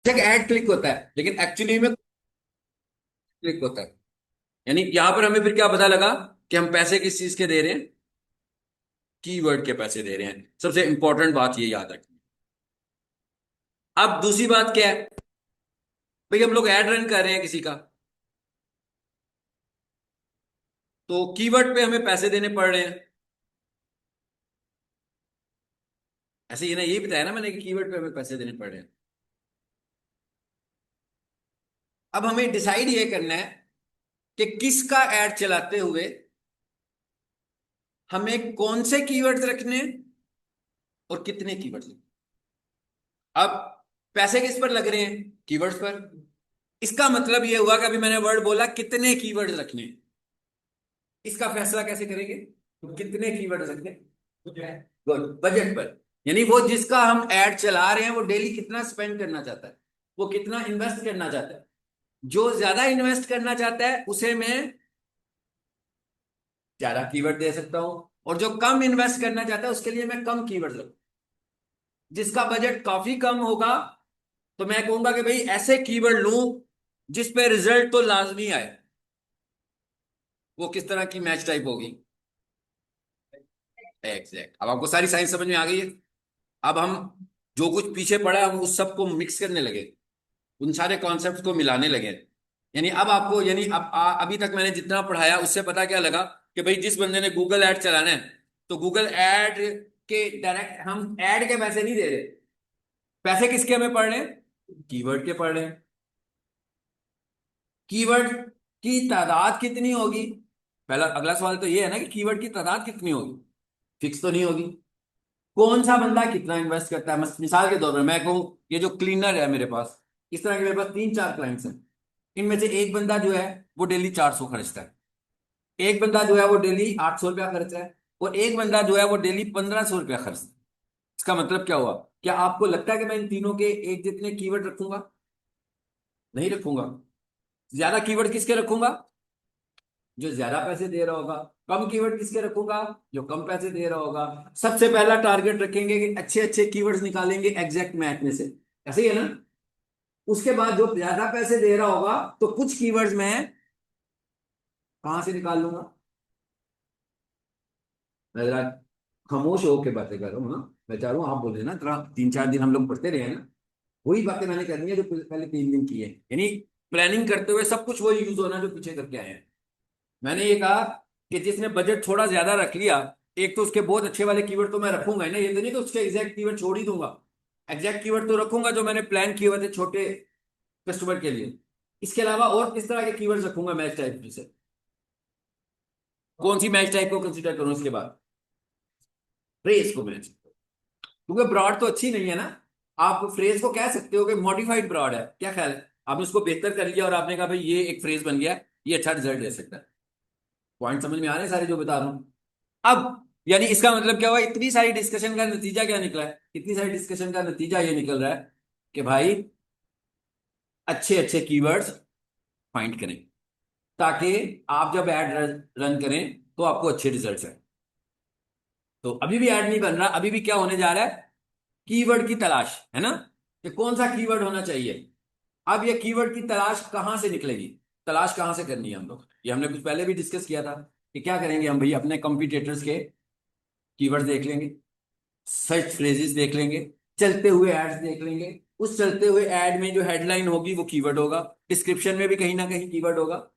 Add click होता है लेकिन एक्चुअली में क्लिक होता है। यानी यहां पर हमें फिर क्या पता लगा कि हम पैसे किस चीज के दे रहे हैं, कीवर्ड के पैसे दे रहे हैं। सबसे इंपॉर्टेंट बात ये याद रखनी। अब दूसरी बात क्या है, भाई हम लोग ऐड रन कर रहे हैं किसी का, तो कीवर्ड पे हमें पैसे देने पड़ रहे हैं। ऐसे ही ना, यही बताया ना मैंने कि कीवर्ड पे हमें पैसे देने पड़ रहे हैं। अब हमें डिसाइड ये करना है कि किसका ऐड चलाते हुए हमें कौन से कीवर्ड्स रखने हैं और कितने कीवर्ड्स। अब पैसे किस पर लग रहे हैं, कीवर्ड्स पर। इसका मतलब ये हुआ कि अभी मैंने वर्ड बोला कितने कीवर्ड्स रखने हैं। इसका फैसला कैसे करेंगे, तो कितने कीवर्ड्स रखने, गुड, बजट पर। यानी वो जिसका हम ऐड चला रहे हैं वो डेली कितना स्पेंड करना चाहता है, वो कितना इन्वेस्ट करना चाहता है। जो ज्यादा इन्वेस्ट करना चाहता है उसे मैं ज्यादा कीवर्ड दे सकता हूं, और जो कम इन्वेस्ट करना चाहता है उसके लिए मैं कम कीवर्ड रखूं। जिसका बजट काफी कम होगा तो मैं कहूंगा कि भाई ऐसे कीवर्ड लूं जिस पे रिजल्ट तो लाजमी आए। वो किस तरह की मैच टाइप होगी, एग्जैक्ट। अब आपको सारी साइंस समझ में आ गई है। अब हम जो कुछ पीछे पड़ा है हम उस सबको मिक्स करने लगे, उन सारे कॉन्सेप्ट को मिलाने लगे। यानी अब आपको, यानी अब अभी तक मैंने जितना पढ़ाया उससे पता क्या लगा कि भाई जिस बंदे ने गूगल ऐड चलाना है तो गूगल ऐड के डायरेक्ट हम ऐड के पैसे नहीं दे रहे। पैसे किसके हमें पड़ रहे हैं, कीवर्ड के पड़ रहे हैं। कीवर्ड की तादाद कितनी होगी, पहला अगला सवाल तो ये है ना कि कीवर्ड की तादाद कितनी होगी, फिक्स तो नहीं होगी। कौन सा बंदा कितना इन्वेस्ट करता है, मिसाल के तौर पर मैं कहूं ये जो क्लीनर है मेरे पास, इस तरह के मेरे पास 3-4 क्लाइंट्स हैं। इनमें से एक बंदा जो है वो डेली 400 खर्चता है, एक बंदा जो है वो डेली 800 रुपया खर्च है, और एक बंदा जो है वो डेली 1500 रुपया खर्च है। इसका मतलब क्या हुआ, क्या आपको लगता है कि मैं इन तीनों के एक जितने कीवर्ड रखूंगा, नहीं रखूंगा। ज्यादा कीवर्ड किसके रखूंगा, जो ज्यादा पैसे दे रहा होगा। कम कीवर्ड किसके रखूंगा, जो कम पैसे दे रहा होगा। सबसे पहला टारगेट रखेंगे कि अच्छे अच्छे कीवर्ड्स निकालेंगे एग्जैक्ट मैच में से, ऐसे ही है ना। उसके बाद जो ज्यादा पैसे दे रहा होगा तो कुछ कीवर्ड्स मैं कहां से निकाल लूंगा। मैं जरा खामोश होकर बातें कर रहा हूँ ना, मैं चाह रहा हूँ आप बोले ना, थोड़ा 3-4 दिन हम लोग पढ़ते रहे ना, वही बातें मैंने करनी है जो पहले 3 दिन की है। यानी प्लानिंग करते हुए सब कुछ वही यूज होना जो पीछे करके आए हैं। मैंने ये कहा कि जिसने बजट थोड़ा ज्यादा रख लिया, एक तो उसके बहुत अच्छे वाले कीवर्ड तो मैं रखूंगा ही ना, ये तो नहीं कि उसके एग्जैक्ट कीवर्ड छोड़ ही दूंगा। एग्जैक्ट कीवर्ड तो रखूंगा जो मैंने प्लान किए हुए थे छोटे कस्टमर के लिए। इसके अलावा और किस तरह के कीवर्ड्स रखूंगा मैच टाइप से, कौन सी मैच टाइप को कंसिडर करूं इसके बाद, फ्रेज को मैच, क्योंकि ब्रॉड तो अच्छी नहीं है ना। आप फ्रेज को कह सकते हो कि मॉडिफाइड ब्रॉड है, क्या ख्याल है, आपने उसको बेहतर कर लिया और आपने कहा भाई ये एक फ्रेज बन गया, ये अच्छा रिजल्ट दे सकता है। पॉइंट समझ में आ रहे हैं सारे जो बता रहा हूं। अब यानी इसका मतलब क्या हुआ, इतनी सारी डिस्कशन का नतीजा क्या निकला है, इतनी सारी डिस्कशन का नतीजा ये निकल रहा है कि भाई अच्छे अच्छे कीवर्ड्स फाइंड करें, ताकि आप जब ऐड रन करें तो आपको अच्छे रिजल्ट्स आए। तो अभी भी ऐड नहीं बन रहा, अभी भी क्या होने जा रहा है, कीवर्ड की तलाश है ना, कि कौन सा कीवर्ड होना चाहिए। अब ये कीवर्ड की तलाश कहां से निकलेगी, तलाश कहां से करनी है हम लोग, ये हमने कुछ पहले भी डिस्कस किया था कि क्या करेंगे हम भाई, अपने कंपटीटर्स के कीवर्ड देख लेंगे, सर्च फ्रेजेस देख लेंगे, चलते हुए एड्स देख लेंगे। उस चलते हुए एड में जो हेडलाइन होगी वो कीवर्ड होगा, डिस्क्रिप्शन में भी कहीं ना कहीं कीवर्ड होगा।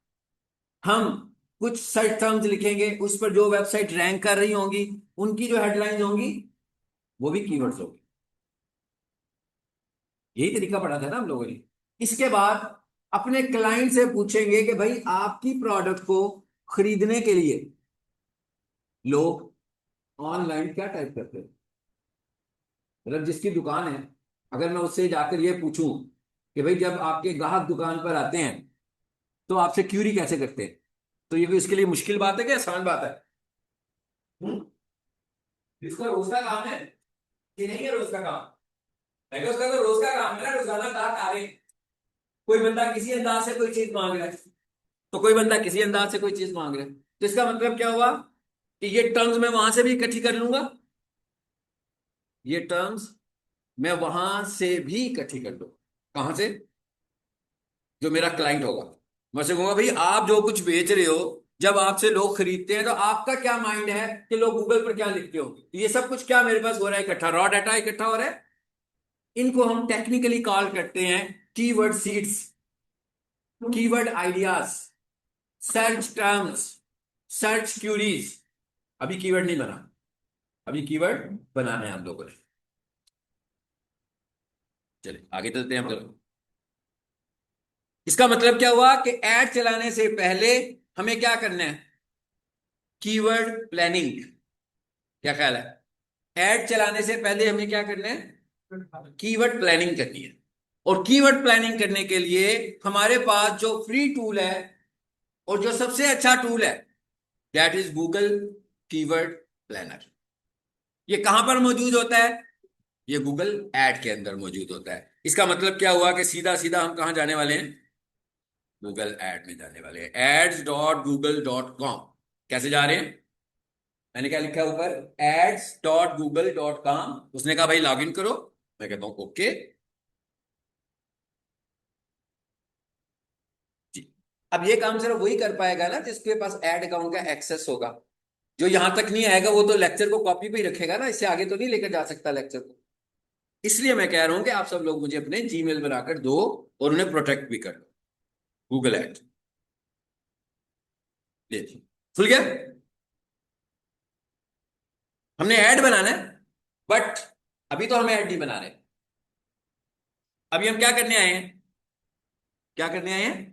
हम कुछ सर्च टर्म्स लिखेंगे, उस पर जो वेबसाइट रैंक कर रही होंगी उनकी जो हेडलाइन होंगी वो भी कीवर्ड्स होगी। यही तरीका पढ़ा था ना हम लोगों ने। इसके बाद अपने क्लाइंट से पूछेंगे कि भाई आपकी प्रोडक्ट को खरीदने के लिए लोग ऑनलाइन क्या टाइप करते हैं। मतलब जिसकी दुकान है, अगर मैं उससे जाकर ये पूछूं कि भाई जब आपके ग्राहक दुकान पर आते हैं तो आपसे क्यूरी कैसे करते हैं, तो ये कोई उसके लिए मुश्किल बात है क्या, आसान बात है। हम्म? इसका रोज का काम है कि नहीं है रोज का काम, मैं उसका तो रोज का काम है ना, रोजाना ग्राहक आ रहे हैं। कोई बंदा किसी अंदाज से कोई चीज मांग रहा है, तो कोई बंदा किसी अंदाज से कोई चीज मांग रहा है, तो इसका मतलब क्या हुआ कि ये टर्म्स मैं वहां से भी इकट्ठी कर लूंगा, ये टर्म्स मैं वहां से भी इकट्ठी कर लूंगा। कहां से? जो मेरा क्लाइंट होगा। मैं से कहूंगा भाई आप जो कुछ बेच रहे हो, जब आपसे लोग खरीदते हैं तो आपका क्या माइंड है कि लोग गूगल पर क्या लिखते हो? ये सब कुछ क्या मेरे पास हो रहा है इकट्ठा, रॉ डाटा इकट्ठा हो रहा है। इनको हम टेक्निकली कॉल करते हैं keyword seeds, keyword ideas, search terms, search queries. अभी कीवर्ड नहीं बना, अभी कीवर्ड बनाना है हम लोगों ने। चलिए आगे चलते हैं हम लोग। इसका मतलब क्या हुआ कि एड चलाने से पहले हमें क्या करना है? Keyword planning. क्या ख्याल है? एड चलाने से पहले हमें क्या करना है? कीवर्ड प्लानिंग करनी है। और कीवर्ड प्लानिंग करने के लिए हमारे पास जो फ्री टूल है और जो सबसे अच्छा टूल है, that is Google keyword planner. ये कहां पर मौजूद होता है? ये गूगल एड के अंदर मौजूद होता है। इसका मतलब क्या हुआ कि सीधा सीधा हम कहां जाने वाले हैं? गूगल एड में जाने वाले हैं, ads.google.com। कैसे जा रहे हैं? मैंने क्या लिखा है ऊपर? ads.google.com। उसने कहा भाई लॉग इन करो। मैं कहता हूं ओके जी। अब ये काम सिर्फ वही कर पाएगा ना जिसके पास एड अकाउंट का एक्सेस होगा। जो यहां तक नहीं आएगा वो तो लेक्चर को कॉपी पे ही रखेगा ना, इससे आगे तो नहीं लेकर जा सकता लेक्चर को। इसलिए मैं कह रहा हूं कि आप सब लोग मुझे अपने जीमेल बनाकर दो और उन्हें प्रोटेक्ट भी कर लो। गूगल एड देखिए खुल गया। हमने ऐड बनाना है, बट अभी तो हम ऐड नहीं बना रहे। अभी हम क्या करने आए हैं? क्या करने आए हैं?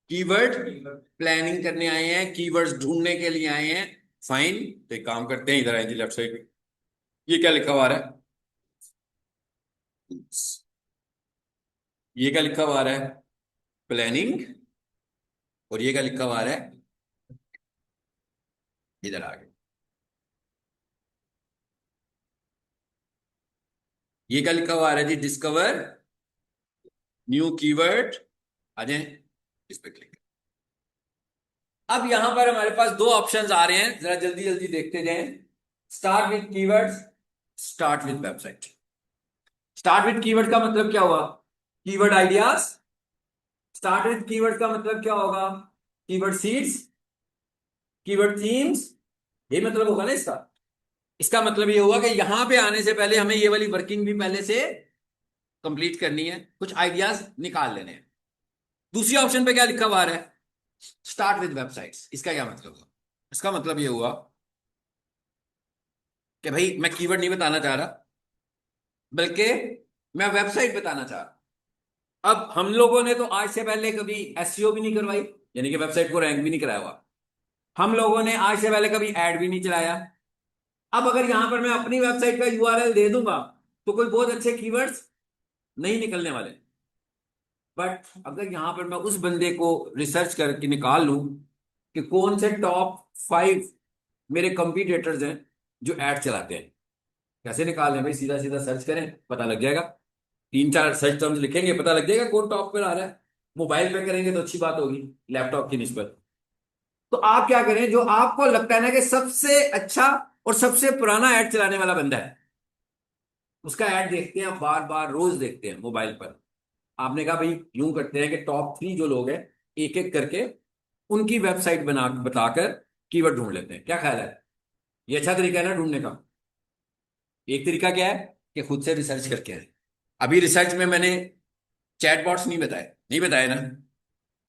कीवर्ड प्लानिंग करने आए हैं, कीवर्ड्स ढूंढने के लिए आए हैं। फाइन, तो एक काम करते हैं, इधर आए जी लेफ्ट साइड। ये क्या लिखा हुआ आ रहा है? ये क्या लिखा हुआ आ रहा है? प्लानिंग। और ये क्या लिखा हुआ आ रहा है? इधर आ गया। ये क्या लिखा हुआ आ रहा है जी? Discover new keyword. आ जाए इस पे क्लिक। अब यहां पर हमारे पास दो ऑप्शंस आ रहे हैं, जरा जल्दी जल्दी देखते जाएं। Start with keywords, start with website. Start with keyword का मतलब क्या हुआ? Keyword ideas. Start with keyword का मतलब क्या होगा? Keyword seeds, keyword themes. ये मतलब होगा ना इसका। इसका मतलब ये हुआ कि यहां पे आने से पहले हमें ये वाली वर्किंग भी पहले से कंप्लीट करनी है, कुछ आइडियाज निकाल लेने हैं। दूसरी ऑप्शन पे क्या लिखा हुआ है? Start with websites. इसका क्या मतलब हुआ? इसका मतलब ये हुआ कि भाई मैं कीवर्ड नहीं बताना चाह रहा, बल्कि मैं वेबसाइट बताना चाह रहा। अब हम लोगों ने तो आज से पहले कभी एसईओ भी नहीं करवाई, यानी कि वेबसाइट को रैंक भी नहीं कराया हुआ। हम लोगों ने आज से पहले कभी ऐड भी नहीं चलाया। अब अगर यहां पर मैं अपनी वेबसाइट का यूआरएल दे दूंगा तो कोई बहुत अच्छे कीवर्ड्स नहीं निकलने वाले। बट अगर यहां पर मैं उस बंदे को रिसर्च करके निकाल लूं कि कौन से टॉप 5 मेरे कंपटीटर्स हैं जो ऐड चलाते हैं। कैसे निकालें भाई? सीधा सीधा सर्च करें, पता लग जाएगा। 3 4 सर्च टर्म्स लिखेंगे, पता लग जाएगा कौन टॉप पर आ रहा है। मोबाइल पे करेंगे तो अच्छी बात होगी, लैपटॉप की निस्बत। तो आप क्या करें, जो आपको लगता है ना कि सबसे अच्छा और सबसे पुराना ऐड चलाने वाला बंदा है, उसका ऐड देखते हैं, बार बार रोज देखते हैं मोबाइल पर। आपने कहा भाई यूं करते हैं कि टॉप 3 जो लोग हैं, एक एक करके उनकी वेबसाइट बना बताकर कीवर्ड ढूंढ लेते हैं। क्या ख्याल है? ये अच्छा तरीका है ना ढूंढने का। एक तरीका क्या है कि खुद से रिसर्च करके आए। अभी रिसर्च में मैंने चैटबॉट्स नहीं बताए, नहीं बताए ना।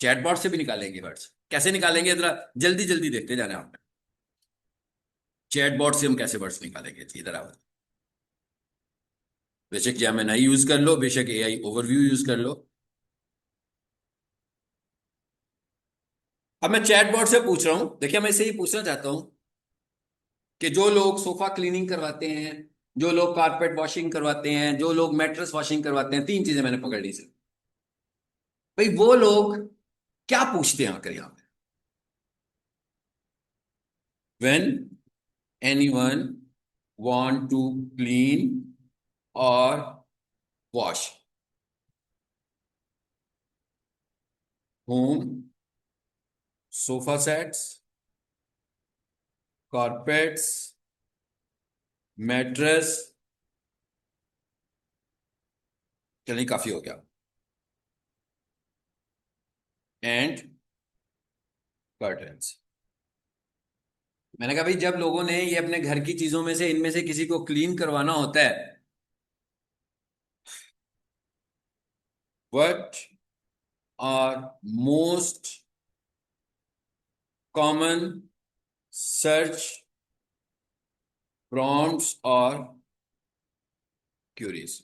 चैटबॉट से भी निकालेंगे वर्ड्स। कैसे निकालेंगे जरा जल्दी जल्दी देखते जाना आप। चैटबॉट से हम कैसे वर्ड्स निकालेंगे? इधर आओ। बेशक जेमिनी यूज कर लो, बेशक एआई ओवरव्यू यूज कर लो। अब मैं चैटबॉट से पूछ रहा हूं, देखिए मैं इससे ही पूछना चाहता हूं कि जो लोग सोफा क्लीनिंग करवाते हैं, जो लोग कारपेट वॉशिंग करवाते हैं, जो लोग मैट्रेस वॉशिंग करवाते हैं, 3 चीजें मैंने पकड़ ली सर। भाई वो लोग क्या पूछते हैं आकर यहाँ पे? When anyone want to clean और wash home, sofa sets, carpets, mattress चलिए काफी हो गया। And curtains. मैंने कहा भाई जब लोगों ने ये अपने घर की चीजों में से इनमें से किसी को क्लीन करवाना होता है, what are most common search prompts और क्यूरीज।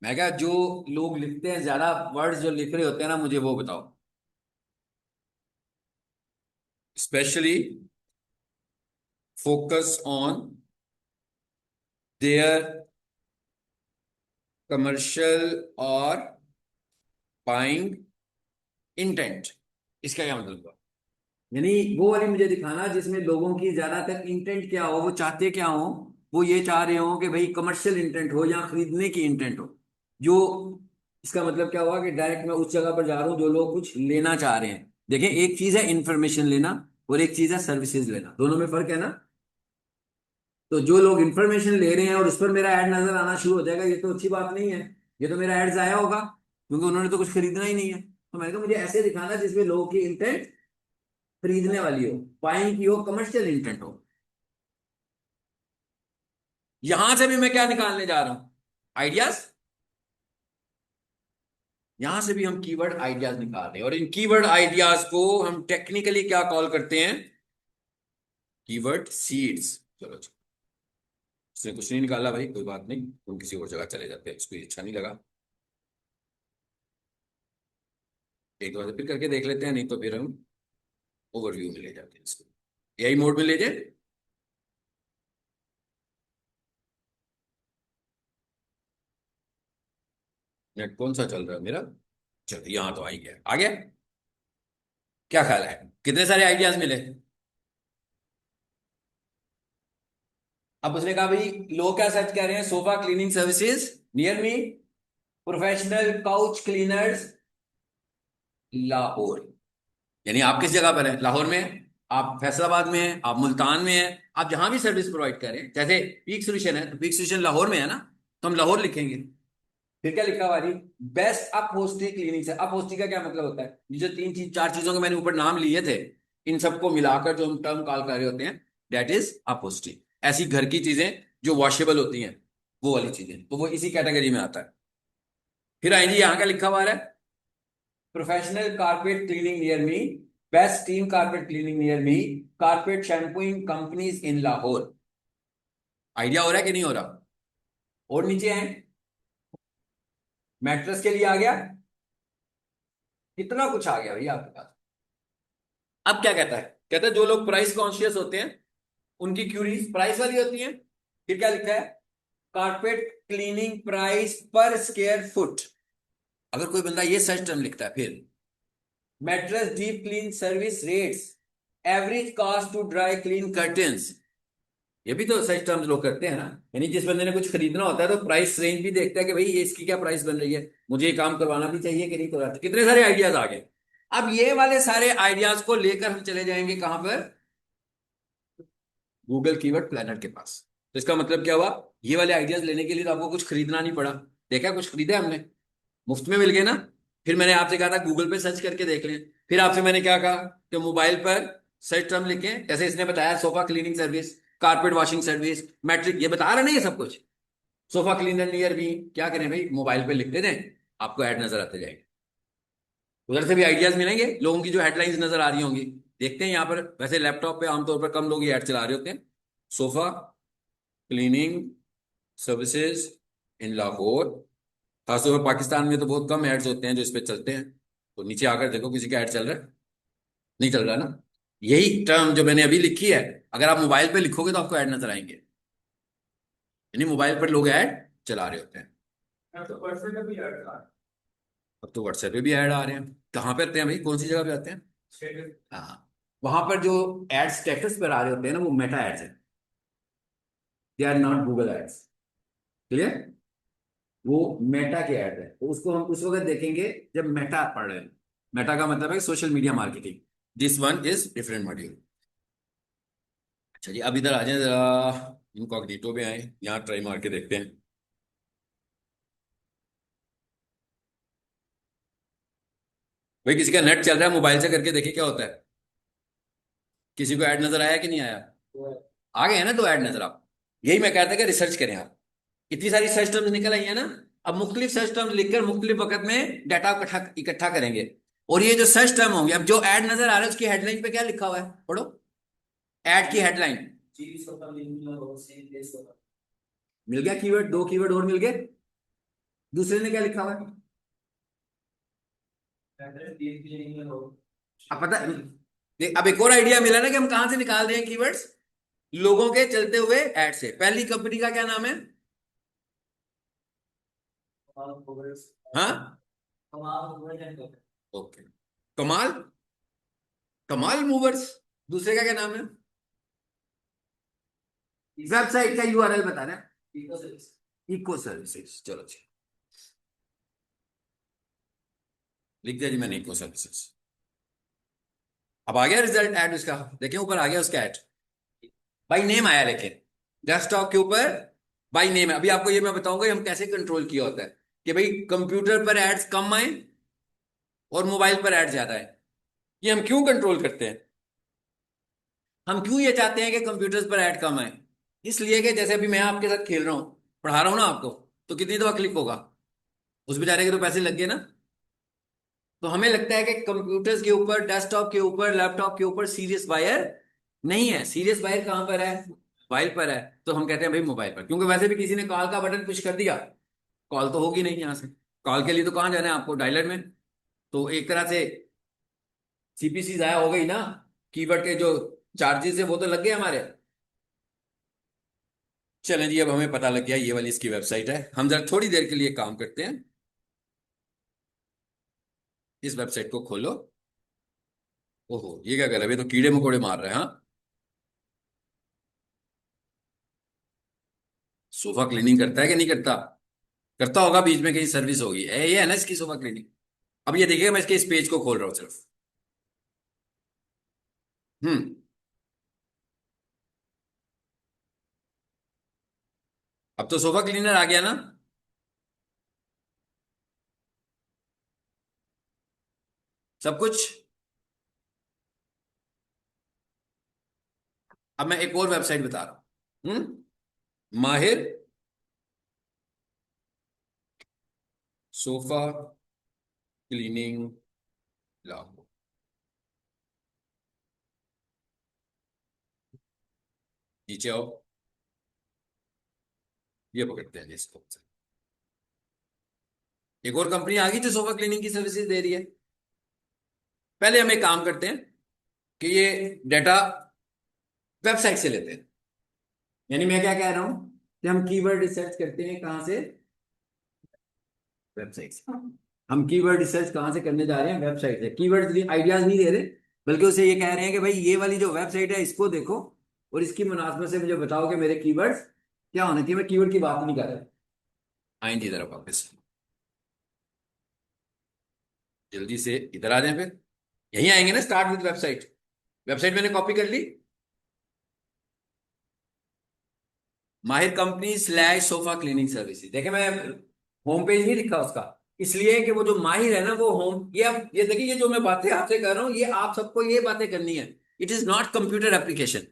मैं कहा जो लोग लिखते हैं, ज्यादा वर्ड्स जो लिख रहे होते हैं ना, मुझे वो बताओ। Specially focus on their commercial और बाइंग इंटेंट। इसका क्या मतलब हुआ? यानी वो वाली मुझे दिखाना जिसमें लोगों की ज्यादातर इंटेंट क्या हो, वो चाहते क्या हो। वो ये चाह रहे हो कि भाई कमर्शियल इंटेंट हो या खरीदने की इंटेंट हो। जो इसका मतलब क्या हुआ कि डायरेक्ट मैं उस जगह पर जा रहा हूँ जो लोग कुछ लेना चाह रहे हैं। देखें, एक चीज है इंफॉर्मेशन लेना और एक चीज है सर्विसेज लेना, दोनों में फर्क है ना। तो जो लोग इंफॉर्मेशन ले रहे हैं और उस पर मेरा ऐड नजर आना शुरू हो जाएगा, ये तो अच्छी बात नहीं है। ये तो मेरा ऐड जाया होगा, क्योंकि उन्होंने तो कुछ खरीदना ही नहीं है। तो मैंने कहा मुझे ऐसे दिखाना जिसमें लोगों की इंटेंट खरीदने वाली हो, बाइंग की हो, कमर्शियल इंटेंट हो। यहां से भी मैं क्या निकालने जा रहा हूं? आइडियाज। यहां से भी हम कीवर्ड आइडियाज निकाल रहे हैं, और इन कीवर्ड आइडियाज को हम टेक्निकली क्या कॉल करते हैं? Keyword seeds. चलो जी, इसने कुछ नहीं निकाला भाई, कोई बात नहीं, तुम किसी और जगह चले जाते हैं, इसको अच्छा नहीं लगा। एक दो बार फिर करके देख लेते हैं, नहीं तो फिर हम ओवरव्यू में ले जाते हैं इसको। यही मोड में ले जाए। नेट कौन सा चल रहा है मेरा? चलो यहां तो आ ही गया, आ गया। क्या ख्याल है, कितने सारे आइडियाज मिले? अब उसने कहा भाई लोग क्या सर्च कर रहे हैं? Sofa cleaning services near me, professional couch cleaners, Lahore. यानी आप किस जगह पर हैं? लाहौर में हैं, आप फैसलाबाद में हैं, आप मुल्तान में हैं, आप जहां भी सर्विस प्रोवाइड करें। जैसे पीक सोल्यूशन है तो पीक सोल्यूशन लाहौर में है ना, तो हम लाहौर लिखेंगे। फिर क्या लिखा हुआ जी? बेस्ट अपहोस्टरी क्लीनिंग से। अपहोस्टरी का क्या मतलब होता है? ये जो तीन चीज चार चीजों के मैंने ऊपर नाम लिए थे, इन सबको मिलाकर जो हम टर्म कॉल कर रहे होते हैं, दैट इज अपहोस्टरी। ऐसी घर की चीजें जो वॉशेबल होती हैं, वो वाली चीजें, तो वो इसी कैटेगरी में आता है। फिर आएंगे, यहाँ का लिखा हुआ है professional carpet cleaning near me, best team carpet cleaning near me, carpet shampooing companies in Lahore. Idea हो रहा है कि नहीं हो रहा? और नीचे आए, मैट्रेस के लिए आ गया, कितना कुछ आ गया भैया आपके पास। अब क्या कहता है? कहता है जो लोग प्राइस कॉन्शियस होते हैं उनकी क्यूरीज प्राइस वाली होती हैं। फिर क्या लिखा है? Carpet cleaning price per square foot. अगर कोई बंदा ये सर्च टर्म लिखता है, फिर mattress deep clean service rates, average cost to dry clean curtains. ये भी तो सर्च टर्म्स लोग करते हैं ना। यानी जिस बंदे ने कुछ खरीदना होता है तो प्राइस रेंज भी देखता है कि भाई ये इसकी क्या प्राइस बन रही है, मुझे ये काम करवाना भी चाहिए कि नहीं करवाना। कितने सारे आइडियाज आ गए। अब ये वाले सारे आइडियाज को लेकर हम चले जाएंगे कहां पर? गूगल कीवर्ड प्लानर के पास। तो इसका मतलब क्या हुआ? ये वाले आइडियाज लेने के लिए तो आपको कुछ खरीदना नहीं पड़ा। देखा, कुछ खरीदा हमने, मुफ्त में मिल गए ना। फिर मैंने आपसे कहा था गूगल पे सर्च करके देख लें। फिर आपसे मैंने क्या कहा कि मोबाइल पर सर्च टर्म लिखें, जैसे इसने बताया sofa cleaning service, carpet washing service, metric, ये बता रहे ना ये सब कुछ। सोफा क्लीनर नियर भी, क्या करें भाई, मोबाइल पे लिखते दें, आपको ऐड नजर आते जाएंगे। उधर से भी आइडियाज मिलेंगे, लोगों की जो हेडलाइंस नजर आ रही होंगी। देखते हैं यहाँ पर, वैसे लैपटॉप पे आमतौर पर कम लोग ये ऐड चला रहे होते हैं। Sofa cleaning services in Lahore. खासतौर पर पाकिस्तान में तो बहुत कम एड्स होते हैं जो इस पे चलते हैं। तो नीचे आकर देखो किसी का ऐड चल रहा है? नहीं चल रहा ना। यही टर्म जो मैंने अभी लिखी है, अगर आप मोबाइल पे लिखोगे तो आपको ऐड नजर आएंगे। यानी मोबाइल पर लोग ऐड चला रहे होते हैं। अब तो व्हाट्सएप पे भी ऐड आ रहे हैं। कहाँ पे आते हैं भाई, कौन सी जगह पे आते हैं? हाँ, वहां पर जो एड स्टेटस पर आ रहे होते हैं ना, वो मेटा एड्स है, they are not Google ads. Clear? वो मेटा के ऐड है, तो उसको हम उस वक्त देखेंगे जब मेटा पढ़ रहे हैं। मेटा का मतलब है social media marketing. This one is different module. अच्छा जी, अब इधर आ जाए जरा, इनकॉग्निटो पे आए, यहाँ ट्राई मार के देखते हैं। भाई किसी का नेट चल रहा है, मोबाइल से करके देखिए क्या होता है। किसी को ऐड नजर आया कि नहीं आया? आ गए हैं ना दो ऐड नजर आप। यही मैं कहता कि रिसर्च करें आप। इतनी सारी सर्च टर्म्स निकल आई है ना। अब मुख्तलिफ सर्च टर्म्स लिखकर मुख्तलिफ वक्त में डाटा इकट्ठा इकट्ठा करेंगे। और ये जो सर्च टर्म होंगे, अब जो ऐड नजर आ रहा है उसकी हेडलाइन पे क्या लिखा हुआ है, पढ़ो। ऐड की हेडलाइन। मिल गया कीवर्ड, दो कीवर्ड और मिल गए। दूसरे ने क्या लिखा हुआ है? अब पता अब एक और आइडिया मिला ना कि हम कहां से निकाल रहे हैं कीवर्ड्स। लोगों के चलते हुए ऐड से। पहली कंपनी का क्या नाम है? हाँ। ओके। कमाल। कमाल मूवर्स। दूसरे का क्या नाम है? वेबसाइट का यूआरएल बताना है। इको सर्विसेज, चलो जी। लिख दिया जी मैंने, इको सर्विसेज। अब आ गया रिजल्ट ऐड उसका, देखिए ऊपर आ गया उसका ऐड। बाई नेम आया, लेकिन डेस्कटॉप के ऊपर बाई नेम है। अभी आपको ये मैं बताऊंगा हम कैसे कंट्रोल किया होता है कि भाई कंप्यूटर पर एड्स कम आए और मोबाइल पर एड ज्यादा है। ये हम क्यों कंट्रोल करते हैं? हम क्यों ये चाहते हैं कि कंप्यूटर्स पर ऐड कम आए? इसलिए कि जैसे अभी मैं आपके साथ खेल रहा हूं, पढ़ा रहा हूं ना आपको, तो कितनी दफा क्लिक होगा? उस बेचारे के तो पैसे लग गए ना। तो हमें लगता है कि कंप्यूटर्स के ऊपर, डेस्कटॉप के ऊपर, लैपटॉप के ऊपर सीरियस बायर नहीं है। सीरियस बायर कहां पर है? मोबाइल पर है। तो हम कहते हैं भाई मोबाइल पर, क्योंकि वैसे भी किसी ने कॉल का बटन पुश कर दिया, कॉल तो होगी नहीं यहां से। कॉल के लिए तो कहां जाना है आपको? डायलर में। तो एक तरह से सीपीसी जाया हो गई ना। कीवर्ड के जो चार्जेस है वो तो लग गए हमारे। चलें जी, अब हमें पता लग गया ये वाली इसकी वेबसाइट है। हम जरा थोड़ी देर के लिए काम करते हैं। इस वेबसाइट को खोलो। ओहो, ये क्या कर रहा है? ये तो कीड़े मकोड़े मार रहे हैं। हाँ। सोफा क्लीनिंग करता है कि नहीं करता? करता होगा, बीच में कहीं सर्विस होगी। ये है ना इसकी सोफा क्लीनिंग। अब ये देखिएगा, मैं इसके इस पेज को खोल रहा हूँ सिर्फ। हम्म। अब तो सोफा क्लीनर आ गया ना। सब कुछ। अब मैं एक और वेबसाइट बता रहा हूँ। माहिर सोफा क्लीनिंग लागू। नीचे आओ। ये पकड़ते हैं जी इसको। एक और कंपनी आ गई जो सोफा क्लीनिंग की सर्विसेज दे रही है। पहले हम एक काम करते हैं कि ये डाटा वेबसाइट से लेते हैं। यानी मैं क्या कह रहा हूं कि हम कीवर्ड रिसर्च करते हैं कहां से? वेबसाइट से। हम कीवर्ड रिसर्च कहां से करने जा रहे हैं? वेबसाइट से। कीवर्ड आइडियाज नहीं दे रहे, बल्कि उसे ये कह रहे हैं कि भाई ये वाली जो वेबसाइट है इसको देखो और इसकी मुनासबत से मुझे बताओ कि मेरे कीवर्ड्स क्या होने चाहिए। मैं कीवर्ड की बात नहीं कर रहा। आएंगे जरा वापस, जल्दी से इधर आ जाए फिर। यहीं आएंगे ना, स्टार्ट विद वेबसाइट। वेबसाइट मैंने कॉपी कर ली। माहिर company slash sofa cleaning services. देखे मैं होम पेज नहीं लिखा उसका, इसलिए कि वो जो माहिर है ना वो होम, ये अब ये देखिए, ये जो मैं बातें आपसे कर रहा हूँ ये आप सबको ये बातें करनी है। It is not computer application.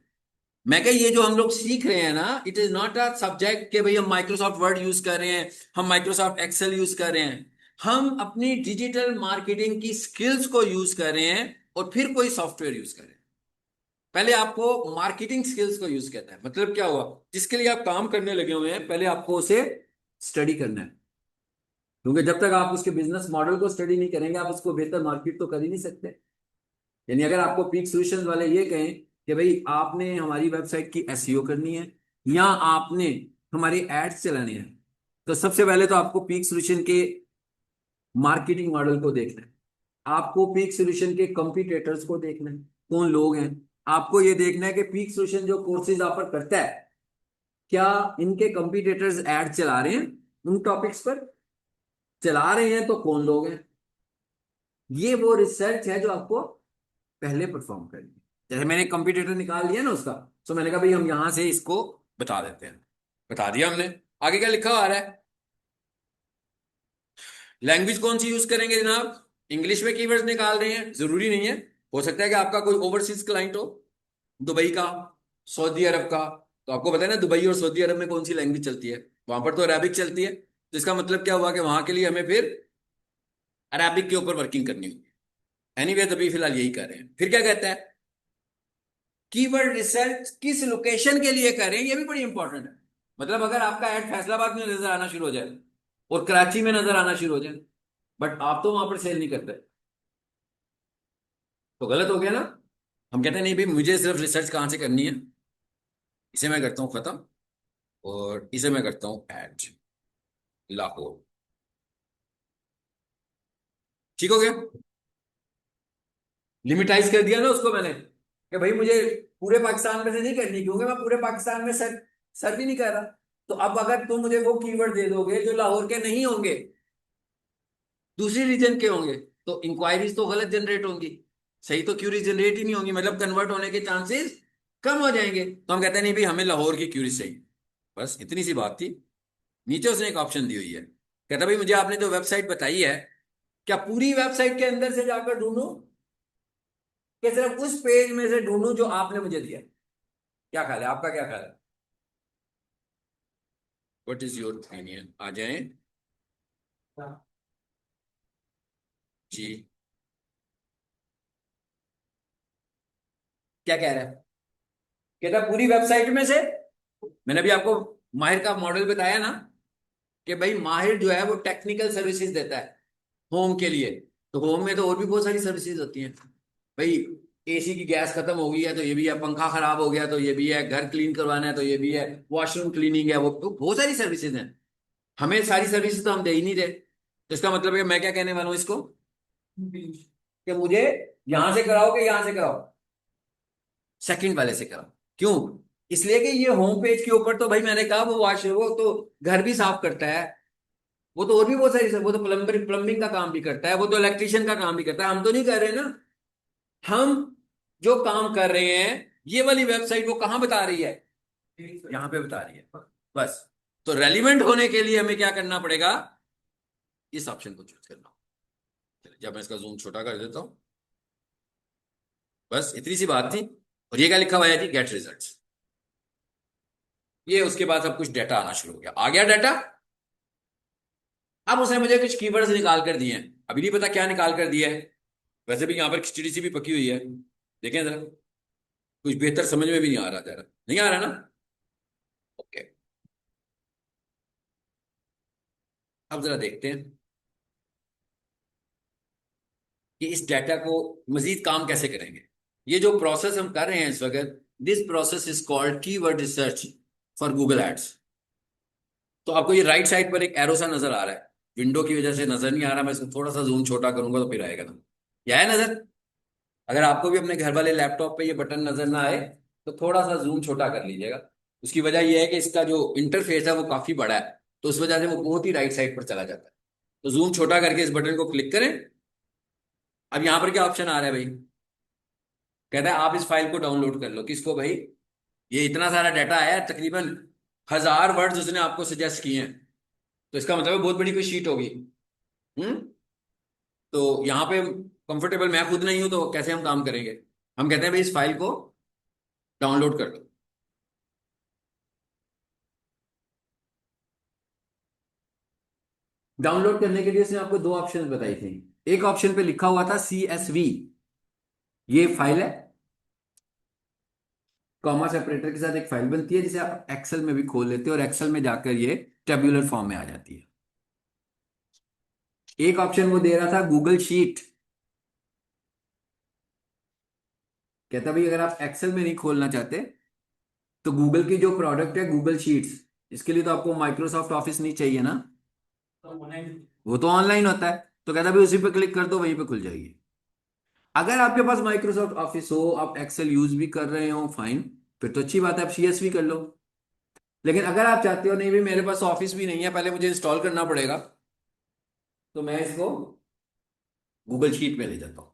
मैं कह, ये जो हम लोग सीख रहे हैं ना, it is not a subject के भाई हम माइक्रोसॉफ्ट वर्ड यूज कर रहे हैं, हम माइक्रोसॉफ्ट एक्सेल यूज कर रहे हैं। हम अपनी डिजिटल मार्केटिंग की स्किल्स को यूज कर रहे हैं और फिर कोई सॉफ्टवेयर यूज कर रहे हैं। पहले आपको मार्केटिंग स्किल्स को यूज करना है। मतलब क्या हुआ? जिसके लिए आप काम करने लगे हुए हैं पहले आपको उसे स्टडी करना है। क्योंकि जब तक आप उसके बिजनेस मॉडल को स्टडी नहीं करेंगे आप उसको बेहतर मार्केट तो कर ही नहीं सकते। यानी अगर आपको पीक सॉल्यूशंस वाले ये कहें कि भाई आपने हमारी वेबसाइट की एसईओ करनी है या आपने हमारी एड्स चलाने हैं, तो सबसे पहले तो आपको पीक सॉल्यूशन के मार्केटिंग मॉडल को देखना है। आपको पीक सॉल्यूशन के कंपटीटर्स को देखना है, कौन लोग हैं। आपको ये देखना है कि पीक सॉल्यूशन जो कोर्सेज ऑफर करता है, क्या इनके कंपटीटर्स ऐड चला रहे हैं उन टॉपिक्स पर? चला रहे हैं तो कौन लोग हैं? ये वो रिसर्च है जो आपको पहले परफॉर्म करनी है। जैसे मैंने कंपटीटर निकाल लिया ना उसका, तो मैंने कहा भाई हम यहां से इसको बता देते हैं। बता दिया हमने। आगे क्या लिखा आ रहा है? लैंग्वेज कौन सी यूज करेंगे जनाब? इंग्लिश में कीवर्ड्स निकाल रहे हैं, जरूरी नहीं है। हो सकता है कि आपका कोई ओवरसीज क्लाइंट हो, दुबई का, सऊदी अरब का। तो आपको पता है ना दुबई और सऊदी अरब में कौन सी लैंग्वेज चलती है? वहां पर तो अरेबिक चलती है। तो इसका मतलब क्या हुआ कि वहां के लिए हमें फिर अरेबिक के ऊपर वर्किंग करनी होगी। एनीवे तभी फिलहाल यही कर रहे हैं। फिर क्या कहता है, कीवर्ड रिसर्च किस लोकेशन के लिए करें, ये भी बड़ी इंपॉर्टेंट है। मतलब अगर आपका ऐड फैसलाबाद में नजर आना शुरू हो जाए और कराची में नजर आना शुरू हो जाए, बट आप तो वहां पर सेल नहीं करते, तो गलत हो गया ना। हम कहते हैं नहीं भाई, मुझे सिर्फ रिसर्च कहाँ से करनी है, इसे मैं करता हूँ खत्म, और इसे मैं करता हूँ ऐड लाहौर। ठीक हो गया? लिमिटाइज कर दिया ना उसको मैंने, कि भाई मुझे पूरे पाकिस्तान में से नहीं करनी, क्योंकि मैं पूरे पाकिस्तान में सर्च भी नहीं कर रहा। तो अब अगर तुम मुझे वो कीवर्ड दे दोगे जो लाहौर के नहीं होंगे, दूसरी रीजन के होंगे, तो इंक्वायरीज तो गलत जनरेट होंगी, सही तो क्यूरीज जनरेट ही नहीं होंगी, मतलब कन्वर्ट होने के चांसेस कम हो जाएंगे। तो हम कहते हैं नहीं भाई, हमें लाहौर की क्यूरीज चाहिए। बस इतनी सी बात थी। नीचे उसने एक ऑप्शन दी हुई है, कहता भाई मुझे आपने जो वेबसाइट बताई है, क्या पूरी वेबसाइट के अंदर से जाकर ढूंढूं, कि सिर्फ उस पेज में से ढूंढूं जो आपने मुझे दिया? क्या ख्याल है आपका, क्या ख्याल है? What is your opinion? आ जाएं जी। क्या कह रहा है? कहता पूरी वेबसाइट में से। मैंने भी आपको माहिर का मॉडल बताया ना, कि भाई माहिर जो है वो टेक्निकल सर्विसेज देता है होम के लिए। तो होम में तो और भी बहुत सारी सर्विसेज होती हैं भाई। एसी की गैस खत्म हो गई है तो ये भी है, पंखा खराब हो गया तो ये भी है, घर क्लीन करवाना है तो ये भी है, वॉशरूम क्लीनिंग है, वो तो बहुत सारी सर्विसेज हैं। हमें सारी सर्विसेज तो हम दे ही नहीं रहे। तो इसका मतलब है कि मैं क्या कहने वाला हूँ इसको, कि मुझे यहां से कराओ कि यहां से कराओ, सेकंड वाले से कराओ। क्यों? इसलिए कि ये होम पेज के ऊपर तो भाई मैंने कहा वो वॉश, वो तो घर भी साफ करता है, वो तो और भी बहुत सारी, वो तो प्लम्बिंग का काम भी करता है, वो तो इलेक्ट्रिशियन का काम भी करता है। हम तो नहीं कर रहे ना। हम जो काम कर रहे हैं, ये वाली वेबसाइट वो कहाँ बता रही है? यहाँ पे बता रही है। बस। तो रेलिवेंट होने के लिए हमें क्या करना पड़ेगा? इस ऑप्शन को चूज करना। चलिए, जब मैं इसका जूम छोटा कर देता हूँ। बस इतनी सी बात थी। और ये क्या लिखा हुआ है जी, गेट रिजल्ट्स। ये उसके बाद सब कुछ डाटा आना शुरू हो गया, आ गया डाटा। अब उसने मुझे कुछ कीवर्ड्स निकाल कर दिए हैं, अभी नहीं पता क्या निकाल कर दिया है। वैसे भी यहाँ पर खिचड़ी सी भी पकी हुई है, देखें जरा। कुछ बेहतर समझ में भी नहीं आ रहा, जरा नहीं आ रहा ना। ओके, अब जरा देखते हैं कि इस डाटा को मजीद काम कैसे करेंगे। ये जो प्रोसेस हम कर रहे हैं इस वक्त, this process is called keyword research for Google ads. तो आपको ये राइट साइड पर एक एरो सा नजर आ रहा है, विंडो की वजह से नजर नहीं आ रहा, मैं इसको थोड़ा सा जूम छोटा करूंगा तो फिर आएगा ना। यह है नजर? अगर आपको भी अपने घर वाले लैपटॉप पे ये बटन नजर ना आए, तो थोड़ा सा जूम छोटा कर लीजिएगा। उसकी वजह यह है कि इसका जो इंटरफेस है वो काफी बड़ा है, तो उस वजह से वो बहुत ही राइट साइड पर चला जाता है। तो जूम छोटा करके इस बटन को क्लिक करें। अब यहां पर क्या ऑप्शन आ रहा है भाई? कहता है आप इस फाइल को डाउनलोड कर लो। किसको भाई? ये इतना सारा डाटा आया है, तकरीबन 1000 वर्ड्स उसने आपको सजेस्ट किए हैं। तो इसका मतलब है बहुत बड़ी कोई शीट होगी। हम्म। तो यहाँ पे कंफर्टेबल मैं खुद नहीं हूं, तो कैसे हम काम करेंगे? हम कहते हैं भाई इस फाइल को डाउनलोड कर लो। डाउनलोड करने के लिए इसने आपको दो ऑप्शन बताई थी। एक ऑप्शन पे लिखा हुआ था CSV, ये फाइल है, कॉमा सेपरेटर के साथ एक फाइल बनती है जिसे आप एक्सेल में भी खोल लेते हो, और एक्सेल में जाकर ये टेब्यूलर फॉर्म में आ जाती है। एक ऑप्शन वो दे रहा था गूगल शीट। कहता भाई अगर आप एक्सेल में नहीं खोलना चाहते, तो गूगल की जो प्रोडक्ट है गूगल शीट्स, इसके लिए तो आपको माइक्रोसॉफ्ट ऑफिस नहीं चाहिए ना, वो तो ऑनलाइन होता है। तो कहता भाई उसी पे क्लिक कर दो, वहीं पे खुल जाएगी। अगर आपके पास माइक्रोसॉफ्ट ऑफिस हो, आप एक्सेल यूज भी कर रहे हो, फाइन, फिर तो अच्छी बात है, आप CSV कर लो। लेकिन अगर आप चाहते हो नहीं भी मेरे पास ऑफिस भी नहीं है, पहले मुझे इंस्टॉल करना पड़ेगा, तो मैं इसको गूगल शीट में ले जाता हूँ।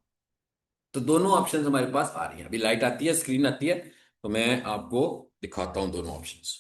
तो दोनों ऑप्शन हमारे पास आ रही हैं, अभी लाइट आती है, स्क्रीन आती है, तो मैं आपको दिखाता हूँ दोनों ऑप्शंस।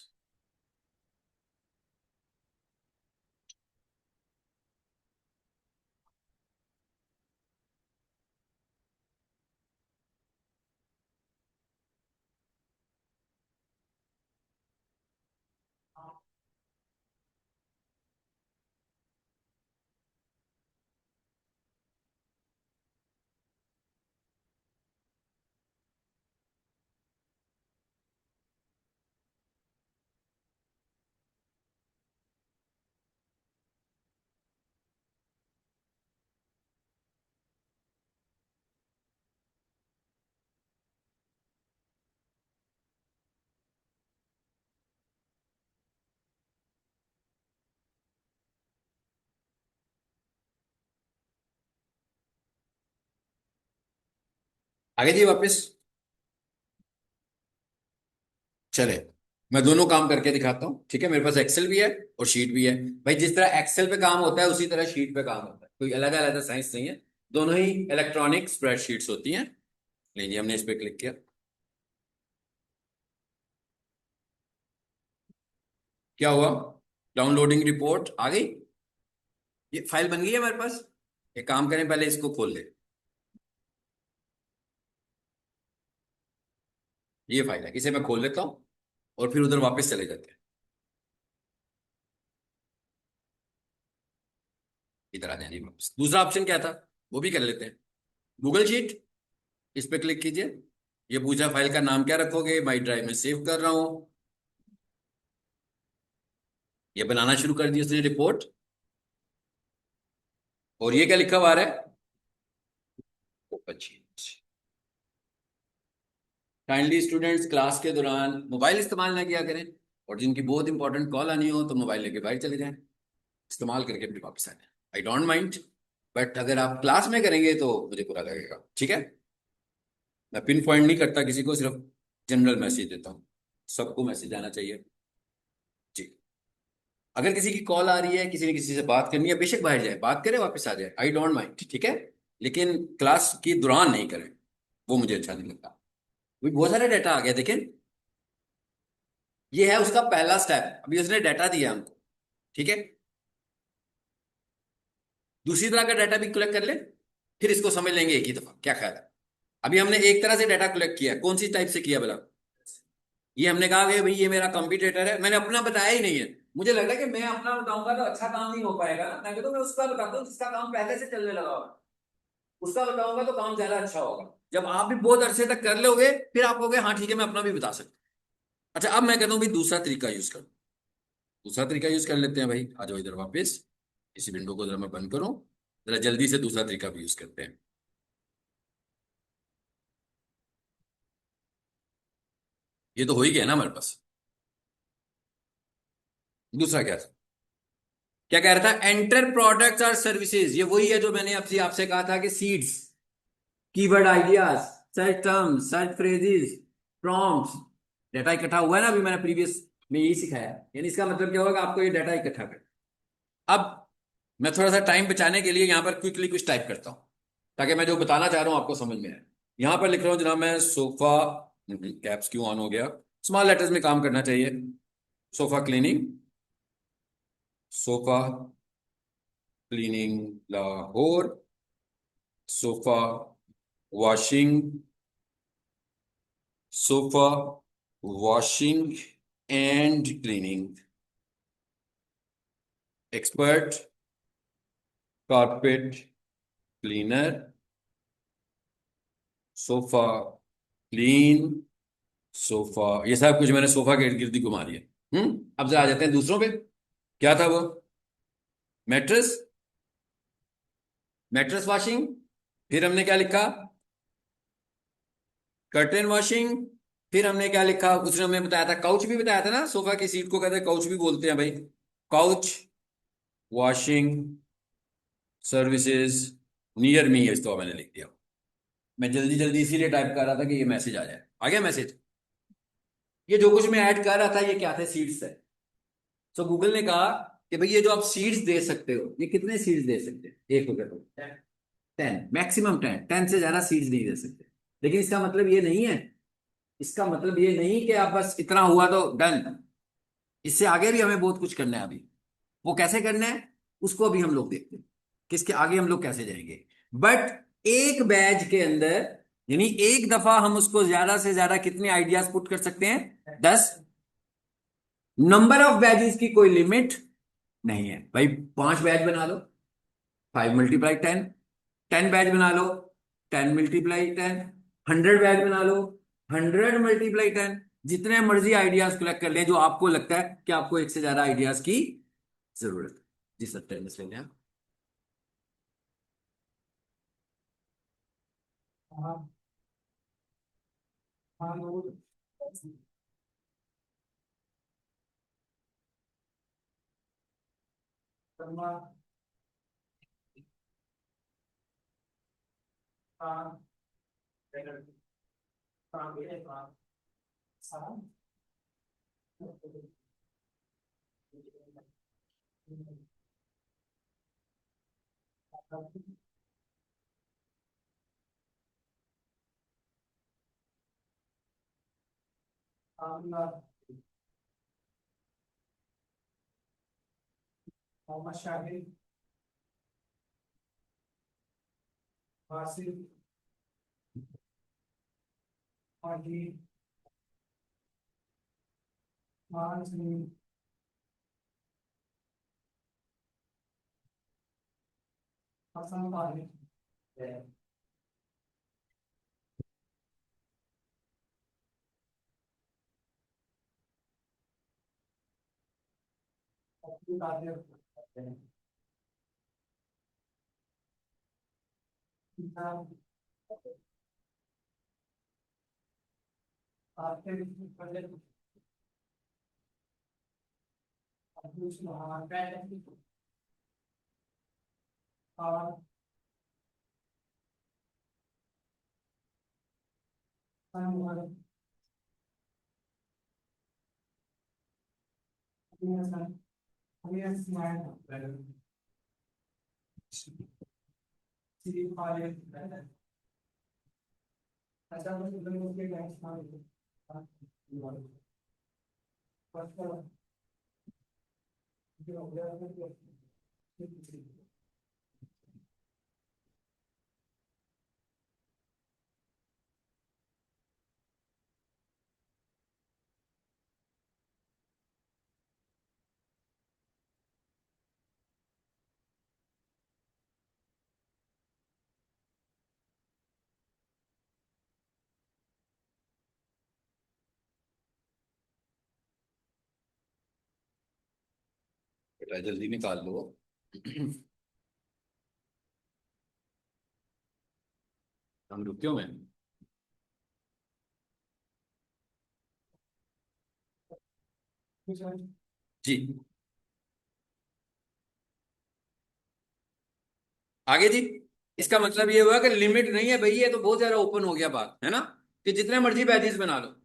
आगे जी वापस। चले, मैं दोनों काम करके दिखाता हूँ, ठीक है। मेरे पास एक्सेल भी है और शीट भी है। भाई जिस तरह एक्सेल पे काम होता है उसी तरह शीट पे काम होता है, कोई अलग अलग साइंस नहीं है। दोनों ही इलेक्ट्रॉनिक स्प्रेडशीट्स होती हैं। लीजिए, हमने इस पे क्लिक किया। क्या हुआ? डाउनलोडिंग रिपोर्ट आ गई। ये फाइल बन गई है हमारे पास। एक काम करें, पहले इसको खोल ले। ये फाइल है, इसे मैं खोल लेता हूँ और फिर उधर वापस चले जाते हैं। इधर आ जाएंगे वापस। दूसरा ऑप्शन क्या था, वो भी कर लेते हैं। गूगल शीट, इस पे क्लिक कीजिए। ये पूछा फाइल का नाम क्या रखोगे, माई ड्राइव में सेव कर रहा हूं। ये बनाना शुरू कर दी उसने रिपोर्ट। और ये क्या लिखा हुआ आ रहा है? अच्छी। काइंडली स्टूडेंट्स क्लास के दौरान मोबाइल इस्तेमाल ना किया करें, और जिनकी बहुत इंपॉर्टेंट कॉल आनी हो तो मोबाइल लेके बाहर चले जाएं, इस्तेमाल करके फिर वापस आ जाएं। आई डोंट माइंड, बट अगर आप क्लास में करेंगे तो मुझे बुरा लगेगा, ठीक है। मैं पिन पॉइंट नहीं करता किसी को, सिर्फ जनरल मैसेज देता हूँ। सबको मैसेज आना चाहिए जी। अगर किसी की कॉल आ रही है, किसी ने किसी से बात करनी है, बेशक बाहर जाए, बात करे, वापस आ जाए, आई डोंट माइंड, ठीक है। लेकिन क्लास के दौरान नहीं करें, वो मुझे अच्छा नहीं लगता। अभी बहुत सारे डाटा आ गया, देखें। ये है उसका पहला स्टेप, अभी उसने डाटा दिया हमको, ठीक है। दूसरी तरह का डाटा भी कलेक्ट कर ले, फिर इसको समझ लेंगे एक ही दफा, क्या ख्याल है? अभी हमने एक तरह से डाटा कलेक्ट किया, कौन सी टाइप से किया बोला? ये हमने कहा कि भाई ये मेरा कंपटीटर है, मैंने अपना बताया ही नहीं है। मुझे लग रहा है कि मैं अपना बताऊंगा तो अच्छा काम नहीं हो पाएगा, मैं कहता हूं मैं उसका बताता हूँ जिसका काम पहले से चलने लगा होगा। उसका बताऊंगा तो काम ज्यादा अच्छा होगा। जब आप भी बहुत अरसे तक कर लोगे, फिर आप कहोगे हाँ ठीक है, मैं अपना भी बता सकता हूँ। अच्छा, अब मैं कहता हूँ भाई दूसरा तरीका यूज करो। दूसरा तरीका यूज कर लेते हैं भाई, आ जाओ इधर वापस। इसी विंडो को जरा मैं बंद करूं, जरा जल्दी से दूसरा तरीका भी यूज करते हैं। ये तो हो ही गया ना हमारे पास। दूसरा क्या था? क्या कह रहा था? एंटर प्रोडक्ट्स और सर्विसेज, ये वही है जो मैंने आपसे आपसे कहा था कि seeds, keyword ideas, search terms, search phrases, prompts. Data इकट्ठा हुआ है ना, अभी मैंने प्रीवियस में यही सिखाया, यानी इसका मतलब क्या होगा, आपको ये डाटा इकट्ठा कर। अब मैं थोड़ा सा टाइम बचाने के लिए यहां पर क्विकली कुछ टाइप करता हूं, ताकि मैं जो बताना चाह रहा हूं आपको समझ में आए। यहां पर लिख रहा हूं जनाब मैं सोफा। कैप्स क्यों ऑन हो गया? स्मॉल लेटर्स में काम करना चाहिए। Sofa cleaning, sofa cleaning Lahore, sofa washing, sofa washing and cleaning, expert carpet cleaner, sofa clean, sofa. ये सब कुछ मैंने सोफा के इर्द गिर्द ही घुमा दिया। अब जरा आ जाते हैं दूसरों पे। क्या था वो? Mattress, mattress washing. फिर हमने क्या लिखा? Curtain washing. फिर हमने क्या लिखा? उसने हमें बताया था, काउच भी बताया था ना, सोफा की सीट को कहते हैं काउच भी बोलते हैं भाई। Couch washing services near me, इस तो मैंने लिख दिया। मैं जल्दी जल्दी इसीलिए टाइप कर रहा था कि ये मैसेज आ जाए। आ गया मैसेज। ये जो कुछ मैं ऐड कर रहा था ये क्या थे? सीड्स है। सो गूगल ने कहा कि भाई ये जो आप सीड्स दे सकते हो, ये कितने सीड्स दे सकते हैं? एक रुपए को 10, मैक्सिमम 10 से ज्यादा सीड्स नहीं दे सकते। लेकिन इसका मतलब ये नहीं है, इसका मतलब ये नहीं कि आप बस इतना हुआ तो डन। इससे आगे भी हमें बहुत कुछ करना है अभी। वो कैसे करना है उसको अभी हम लोग देखते हैं, किसके आगे हम लोग कैसे जाएंगे। बट एक बैच के अंदर, यानी एक दफा हम उसको ज्यादा से ज्यादा कितने आइडियाज पुट कर सकते हैं? 10। नंबर ऑफ बैचेस की कोई लिमिट नहीं है भाई। 5 बैच बना लो, 5 × 10। 10 बैच बना लो, 10 × 10। 100 बैच बना लो, 100 × 10। जितने मर्जी आइडियाज कलेक्ट कर ले जो आपको लगता है कि आपको एक से ज्यादा आइडियाज की जरूरत है। जी सर, टेनिस ले लें आप। हाँ, हाँ, हाँ, बेटा जल्दी निकाल लो। हम रुकियो में। जी आगे जी। इसका मतलब ये हुआ कि लिमिट नहीं है भाई, ये तो बहुत ज्यादा ओपन हो गया बात, है ना। कि जितने मर्जी बैचेस बना लो,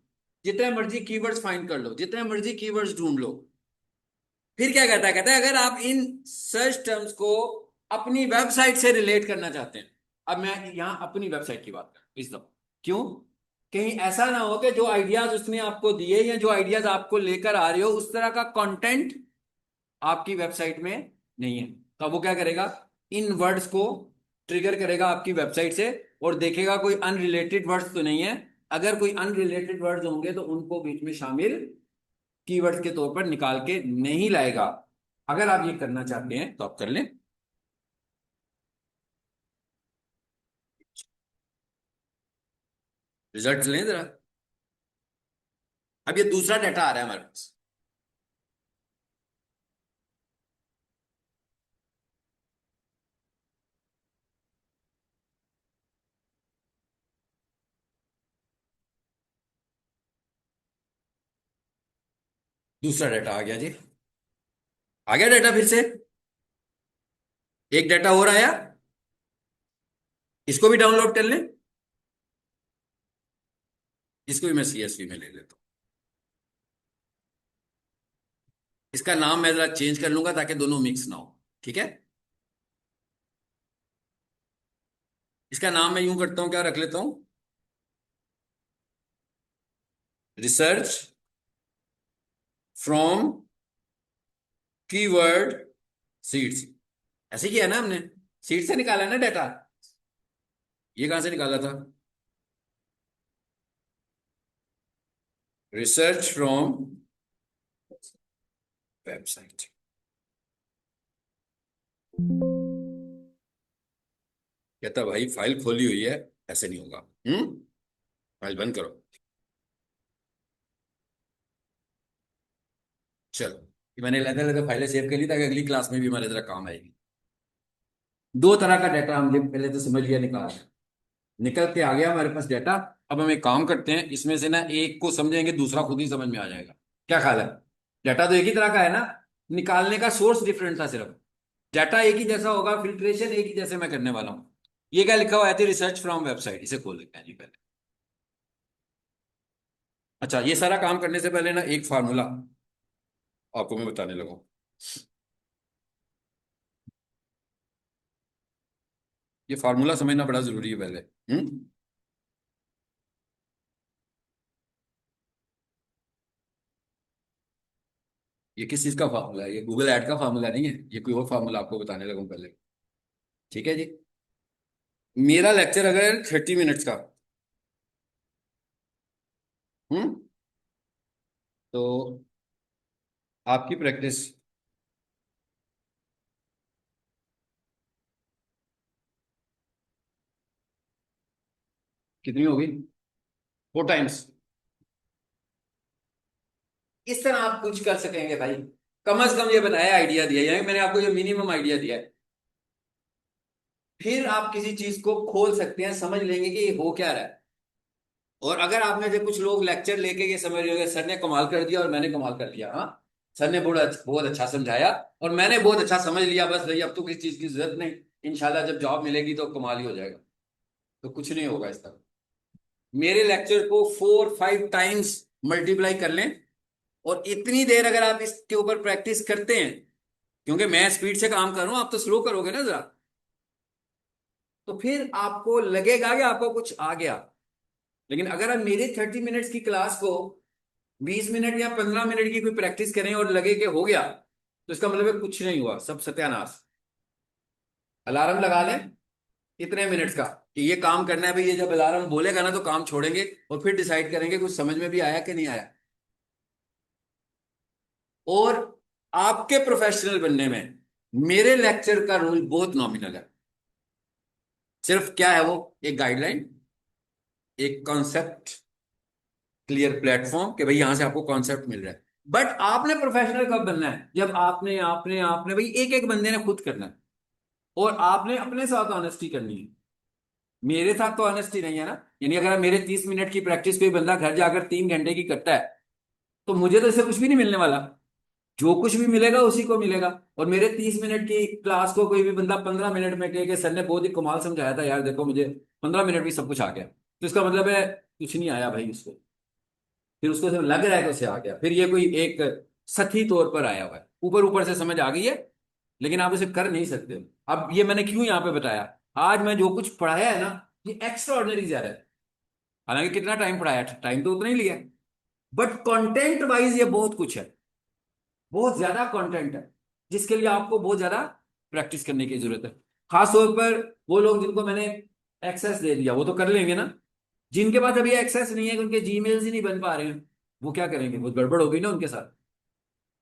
जितने मर्जी कीवर्ड्स फाइंड कर लो, जितने मर्जी कीवर्ड्स ढूंढ लो। फिर क्या कहता है, कहता है अगर आप इन सर्च टर्म्स को अपनी वेबसाइट से रिलेट करना चाहते हैं। अब मैं यहां अपनी वेबसाइट की बात कर इस दफा। क्यों? कहीं ऐसा ना हो कि जो आइडियाज उसने आपको दिए या जो आइडियाज आपको लेकर आ रहे हो उस तरह का कंटेंट आपकी वेबसाइट में नहीं है। तो अब वो क्या करेगा, इन वर्ड्स को ट्रिगर करेगा आपकी वेबसाइट से और देखेगा कोई अनरिलेटेड वर्ड्स तो नहीं है। अगर कोई अनरिलेटेड वर्ड्स होंगे तो उनको बीच में शामिल कीवर्ड्स के तौर पर निकाल के नहीं लाएगा। अगर आप ये करना चाहते हैं तो आप कर लें। रिजल्ट लें जरा। अब ये दूसरा डाटा आ रहा है हमारे पास। दूसरा डाटा आ गया जी। आ गया डाटा फिर से। एक डाटा और आया। इसको भी डाउनलोड कर लें। इसको भी मैं सीएसवी में ले लेता हूं। इसका नाम मैं जरा चेंज कर लूंगा ताकि दोनों मिक्स ना हो। ठीक है। इसका नाम मैं यूं करता हूं, क्या रख लेता हूं, रिसर्च फ्रॉम कीवर्ड सीड्स। ऐसे किया ना हमने, सीड से निकाला ना डाटा। ये कहां से निकाला था? Research from website. कहता भाई फाइल खोली हुई है, ऐसे नहीं होगा। फाइल बंद करो। चलो, ये मैंने लगा लगा फाइलें सेव कर ली ताकि अगली क्लास में भी हमारे जरा काम आएगी। दो तरह का डाटा हमने पहले तो समझ लिया, निकल के आ गया हमारे पास डाटा। अब हम एक काम करते हैं, इसमें से ना एक को समझेंगे, दूसरा खुद ही समझ में आ जाएगा। क्या ख्याल है? डाटा तो एक ही तरह का है ना, निकालने का सोर्स डिफरेंट था सिर्फ। डाटा एक ही जैसा होगा, फिल्ट्रेशन एक ही जैसे मैं करने वाला हूँ। ये क्या लिखा हुआ है? रिसर्च फ्रॉम वेबसाइट, इसे खोल लेते हैं जी पहले। अच्छा, ये सारा काम करने से पहले ना एक फार्मूला आपको मैं बताने लगा। ये फार्मूला समझना बड़ा जरूरी है पहले। हम्म। ये किस चीज का फार्मूला है? ये गूगल ऐड का फार्मूला नहीं है, ये कोई और फार्मूला आपको बताने लगा पहले। ठीक है जी। मेरा लेक्चर अगर 30 मिनट्स का, हम्म, तो आपकी प्रैक्टिस कितनी होगी? 4 टाइम्स। इस तरह आप कुछ कर सकेंगे भाई। कम से कम ये बताया, आइडिया दिया, यानी मैंने आपको ये मिनिमम आइडिया दिया है। फिर आप किसी चीज को खोल सकते हैं, समझ लेंगे कि ये हो क्या रहा है। और अगर आप में से कुछ लोग लेक्चर लेके ये समझ रहे होंगे सर ने कमाल कर दिया और मैंने कमाल कर दिया, हाँ सर ने बहुत बहुत अच्छा समझाया और मैंने बहुत अच्छा समझ लिया, बस भाई अब तो किसी चीज की जरूरत नहीं, इंशाल्लाह जब जॉब मिलेगी तो कमाल ही हो जाएगा। तो कुछ नहीं होगा इस तरह। मेरे लेक्चर को 4-5 टाइम्स मल्टीप्लाई कर लें, और इतनी देर अगर आप इसके ऊपर प्रैक्टिस करते हैं, क्योंकि मैं स्पीड से काम कर रहा हूं, आप तो स्लो करोगे ना जरा, तो फिर आपको लगेगा कि आपको कुछ आ गया। लेकिन अगर आप मेरी 30 मिनट्स की क्लास को 20 मिनट या 15 मिनट की कोई प्रैक्टिस करें और लगे कि हो गया, तो इसका मतलब है कुछ नहीं हुआ, सब सत्यानाश। अलार्म लगा लें इतने मिनट्स का कि ये काम करना है भाई, ये जब अलार्म बोलेगा ना तो काम छोड़ेंगे और फिर डिसाइड करेंगे कुछ समझ में भी आया कि नहीं आया। और आपके प्रोफेशनल बनने में मेरे लेक्चर का रोल बहुत नॉमिनल है। सिर्फ क्या है वो? एक गाइडलाइन, एक कॉन्सेप्ट, क्लियर प्लेटफॉर्म कि भाई यहां से आपको कॉन्सेप्ट मिल रहा है। बट आपने प्रोफेशनल कब बनना है? जब आपने आपने आपने भाई एक एक बंदे ने खुद करना है, और आपने अपने साथ ऑनेस्टी करनी है। मेरे साथ तो ऑनेस्टी नहीं है ना। यानी अगर मेरे 30 मिनट की प्रैक्टिस कोई बंदा घर जाकर 3 घंटे की करता है, तो मुझे तो इससे कुछ भी नहीं मिलने वाला। जो कुछ भी मिलेगा उसी को मिलेगा। और मेरे 30 मिनट की क्लास को कोई भी बंदा 15 मिनट में कहे कि सर ने बहुत ही कमाल समझाया था यार, देखो मुझे 15 मिनट में सब कुछ आ गया, तो इसका मतलब है कुछ नहीं आया भाई उसको। फिर उसको सिर्फ लग रहा है कि उसे आ गया, फिर ये कोई एक सखी तौर पर आया हुआ है, ऊपर ऊपर से समझ आ गई है, लेकिन आप इसे कर नहीं सकते। अब ये मैंने क्यों यहाँ पे बताया? आज मैं जो कुछ पढ़ाया है ना, ये एक्स्ट्रा ऑर्डिनरी जा रहा है। हालांकि कितना टाइम पढ़ाया, टाइम तो उतना ही लिया, बट कंटेंट वाइज ये बहुत कुछ है, बहुत ज्यादा कंटेंट है, जिसके लिए आपको बहुत ज्यादा प्रैक्टिस करने की जरूरत है। खास तौर पर वो लोग जिनको मैंने एक्सेस दे दिया वो तो कर लेंगे ना। जिनके पास अभी एक्सेस नहीं है, उनके जीमेल्स ही नहीं बन पा रहे हैं, वो क्या करेंगे? बहुत गड़बड़ होगी ना उनके साथ।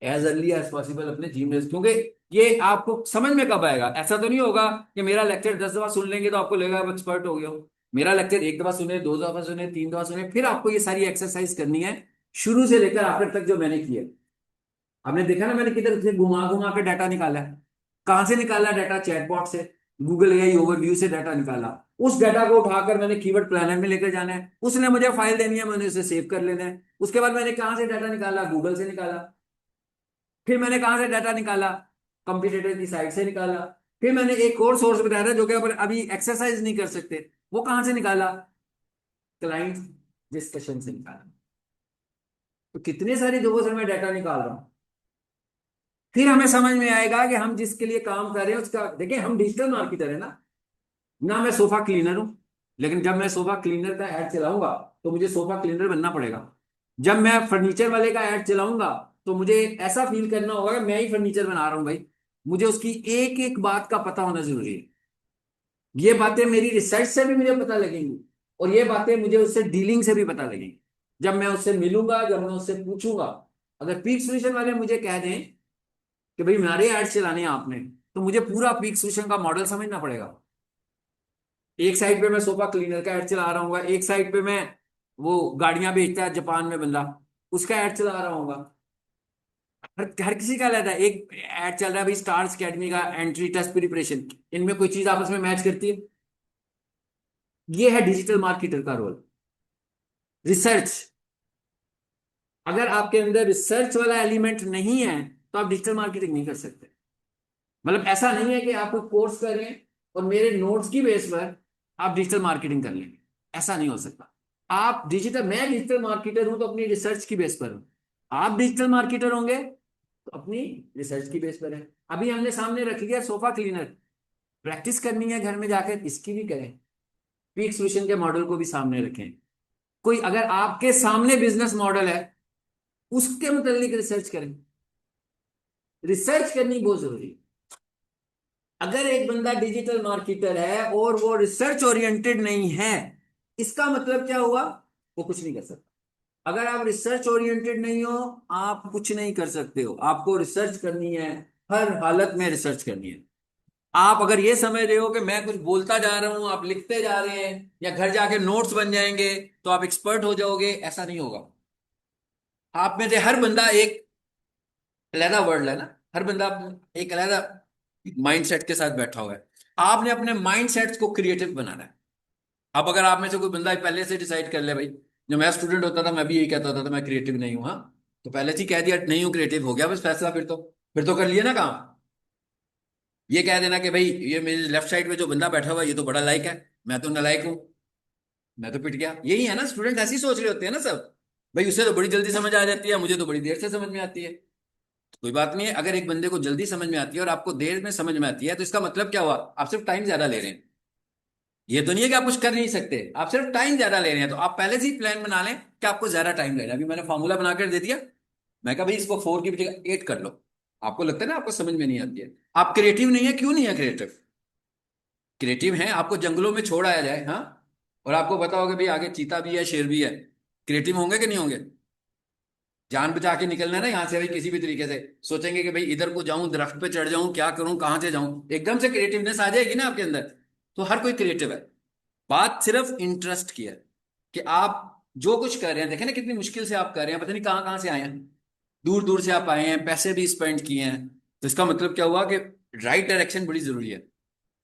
एज अर्ली एज पॉसिबल अपने जीमेल्स, क्योंकि ये आपको समझ में कब आएगा? ऐसा तो नहीं होगा कि मेरा लेक्चर 10 दफा सुन लेंगे तो आपको लगेगा आप एक्सपर्ट हो गए हो। मेरा लेक्चर एक दफा सुने, 2 दफा सुने, 3 दफा सुने, फिर आपको ये सारी एक्सरसाइज करनी है, शुरू से लेकर आखिर तक जो मैंने की है। आपने देखा ना मैंने किधर से घुमा घुमा के डाटा निकाला है। कहां से निकाला डाटा? चैटबॉट से, गूगल एआई ओवरव्यू से डाटा निकाला। उस डाटा को उठाकर मैंने कीवर्ड प्लानर में लेकर जाना है, उसने मुझे फाइल देनी है, मैंने उसे सेव कर लेना है। उसके बाद मैंने कहां से डाटा निकाला? गूगल से निकाला। फिर मैंने कहां से डाटा निकाला? कंपटीटर की साइट से निकाला। फिर मैंने एक और सोर्स बताया था जो कि अपन अभी एक्सरसाइज नहीं कर सकते, वो कहां से निकाला? क्लाइंट डिस्कशन से निकाला। तो कितने सारी जगहों से मैं डाटा निकाल रहा हूं। फिर हमें समझ में आएगा कि हम जिसके लिए काम कर रहे हैं उसका, देखिए हम डिजिटल मार्केटर है ना मैं सोफा क्लीनर हूं। लेकिन जब मैं सोफा क्लीनर का ऐड चलाऊंगा तो मुझे सोफा क्लीनर बनना पड़ेगा। जब मैं फर्नीचर वाले का ऐड चलाऊंगा तो मुझे ऐसा फील करना होगा कि मैं ही फर्नीचर बना रहा हूं भाई। मुझे उसकी एक एक बात का पता होना जरूरी है। ये बातें मेरी रिसर्च से भी मुझे पता लगेंगी, और ये बातें मुझे उससे डीलिंग से भी पता लगेंगी। जब मैं उससे मिलूंगा, जब मैं उससे पूछूंगा, अगर पीक सोल्यूशन वाले मुझे कह दें कि भाई हमारे ऐड चलाने हैं आपने, तो मुझे पूरा पीक सोल्यूशन का मॉडल समझना पड़ेगा। एक साइड पे मैं सोफा क्लीनर का ऐड चला रहा हूँ, एक साइड पे मैं वो गाड़ियां बेचता है जापान में बंदा, उसका ऐड चला रहा हूँ। हर किसी का अलग है। एक ऐड चल रहा है भाई स्टार्स अकेडमी का, एंट्री टेस्ट प्रिपरेशन, इनमें कोई चीज आपस में मैच करती है? ये है डिजिटल मार्केटर का रोल, रिसर्च। अगर आपके अंदर रिसर्च वाला एलिमेंट नहीं है तो आप डिजिटल मार्केटिंग नहीं कर सकते। मतलब ऐसा नहीं है कि आप कोई कोर्स कर रहे हैं और मेरे नोट्स की बेस पर आप डिजिटल मार्केटिंग कर लेंगे, ऐसा नहीं हो सकता। आप डिजिटल, मैं डिजिटल मार्केटर हूं तो अपनी रिसर्च की बेस पर हूं। आप डिजिटल मार्केटर होंगे तो अपनी रिसर्च की बेस पर है। अभी हमने सामने रख लिया सोफा क्लीनर, प्रैक्टिस करनी है घर में जाकर, इसकी भी करें। पीक सोल्यूशन के मॉडल को भी सामने रखें। कोई अगर आपके सामने बिजनेस मॉडल है, उसके मुतालिक रिसर्च करें। रिसर्च करनी बहुत जरूरी है। अगर एक बंदा डिजिटल मार्केटर है और वो रिसर्च ओरिएंटेड नहीं है, इसका मतलब क्या हुआ? वो कुछ नहीं कर सकता। अगर आप रिसर्च ओरिएंटेड नहीं हो, आप कुछ नहीं कर सकते हो। आपको रिसर्च करनी है, हर हालत में रिसर्च करनी है। आप अगर ये समझ रहे हो कि मैं कुछ बोलता जा रहा हूं, आप लिखते जा रहे हैं या घर जाके नोट्स बन जाएंगे तो आप एक्सपर्ट हो जाओगे, ऐसा नहीं होगा। आप में से हर बंदा एक अलहदा वर्ल्ड है ना, हर बंदा एक अलहदा माइंड सेट के साथ बैठा हुआ है। आपने अपने माइंड सेट को क्रिएटिव बनाना है। अब अगर आप में से कोई बंदा पहले से डिसाइड कर ले, भाई जब मैं स्टूडेंट होता था मैं भी यही कहता होता था मैं क्रिएटिव नहीं हूं, हाँ, तो पहले से ही कह दिया नहीं हूं क्रिएटिव, हो गया बस फैसला। फिर तो कर लिया ना काम। ये कह देना कि भाई ये मेरे लेफ्ट साइड में जो बंदा बैठा हुआ है ये तो बड़ा लायक है, मैं तो नालायक हूं, मैं तो पिट गया। यही है ना, स्टूडेंट ऐसे ही सोच रहे होते हैं ना सब। भाई उसे तो बड़ी जल्दी समझ आ जाती है, मुझे तो बड़ी देर से समझ में आती है। तो कोई बात नहीं है, अगर एक बंदे को जल्दी समझ में आती है और आपको देर में समझ में आती है, तो इसका मतलब क्या हुआ? आप सिर्फ टाइम ज्यादा ले रहे हैं। ये तो नहीं है कि आप कुछ कर नहीं सकते, आप सिर्फ टाइम ज्यादा ले रहे हैं। तो आप पहले से ही प्लान बना लें कि आपको ज्यादा टाइम लेना है। अभी मैंने फॉर्मूला बनाकर दे दिया, मैं कहा भाई इसको 4 की जगह 8 कर लो। आपको लगता है ना आपको समझ में नहीं आती है। आप क्रिएटिव नहीं है, क्यों नहीं है क्रिएटिव? क्रिएटिव है, आपको जंगलों में छोड़ आया जाए, हाँ, और आपको पता होगा भाई आगे चीता भी है, शेर भी है, क्रिएटिव होंगे कि नहीं होंगे? जान बचा के निकलना है ना यहाँ से भाई, किसी भी तरीके से सोचेंगे कि भाई इधर को जाऊं, दरख्त पे चढ़ जाऊं, क्या करूं, कहां से जाऊं, एकदम से क्रिएटिवनेस आ जाएगी ना आपके अंदर। तो हर कोई क्रिएटिव है। बात सिर्फ इंटरेस्ट की है कि आप जो कुछ कर रहे हैं, देखें ना कितनी मुश्किल से आप कर रहे हैं, पता नहीं कहाँ कहाँ से आए हैं, दूर दूर से आप आए हैं, पैसे भी स्पेंड किए हैं। तो इसका मतलब क्या हुआ कि राइट डायरेक्शन बड़ी जरूरी है।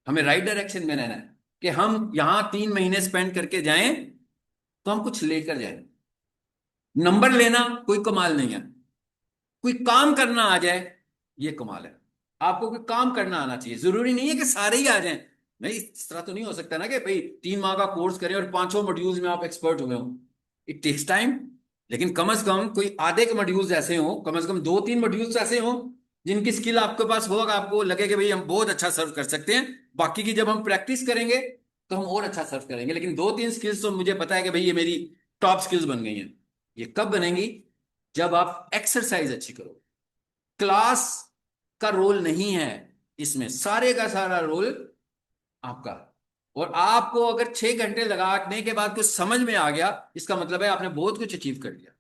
हमें राइट डायरेक्शन में रहना है कि हम यहाँ 3 महीने स्पेंड करके जाएं तो हम कुछ लेकर जाएं। नंबर लेना कोई कमाल नहीं है, कोई काम करना आ जाए ये कमाल है। आपको कोई काम करना आना चाहिए, जरूरी नहीं है कि सारे ही आ जाएं। नहीं, इस तरह तो नहीं हो सकता ना कि भाई 3 माह का कोर्स करें और पांचों मॉड्यूल्स में आप एक्सपर्ट हुए हो। It takes time. लेकिन कम से कम कोई आधे के मॉड्यूल्स ऐसे हो, कम से कम 2-3 मॉड्यूल्स ऐसे हो जिनकी स्किल आपके पास होगा, आपको लगे कि भाई हम बहुत अच्छा सर्व कर सकते हैं। बाकी की जब हम प्रैक्टिस करेंगे तो हम और अच्छा सर्व करेंगे। लेकिन 2-3 स्किल्स तो मुझे पता है कि भाई ये मेरी टॉप स्किल्स बन गई हैं। ये कब बनेंगी? जब आप एक्सरसाइज अच्छी करो। क्लास का रोल नहीं है इसमें, सारे का सारा रोल आपका। और आपको अगर 6 घंटे लगाने के बाद कुछ समझ में आ गया, इसका मतलब है आपने बहुत कुछ अचीव कर लिया।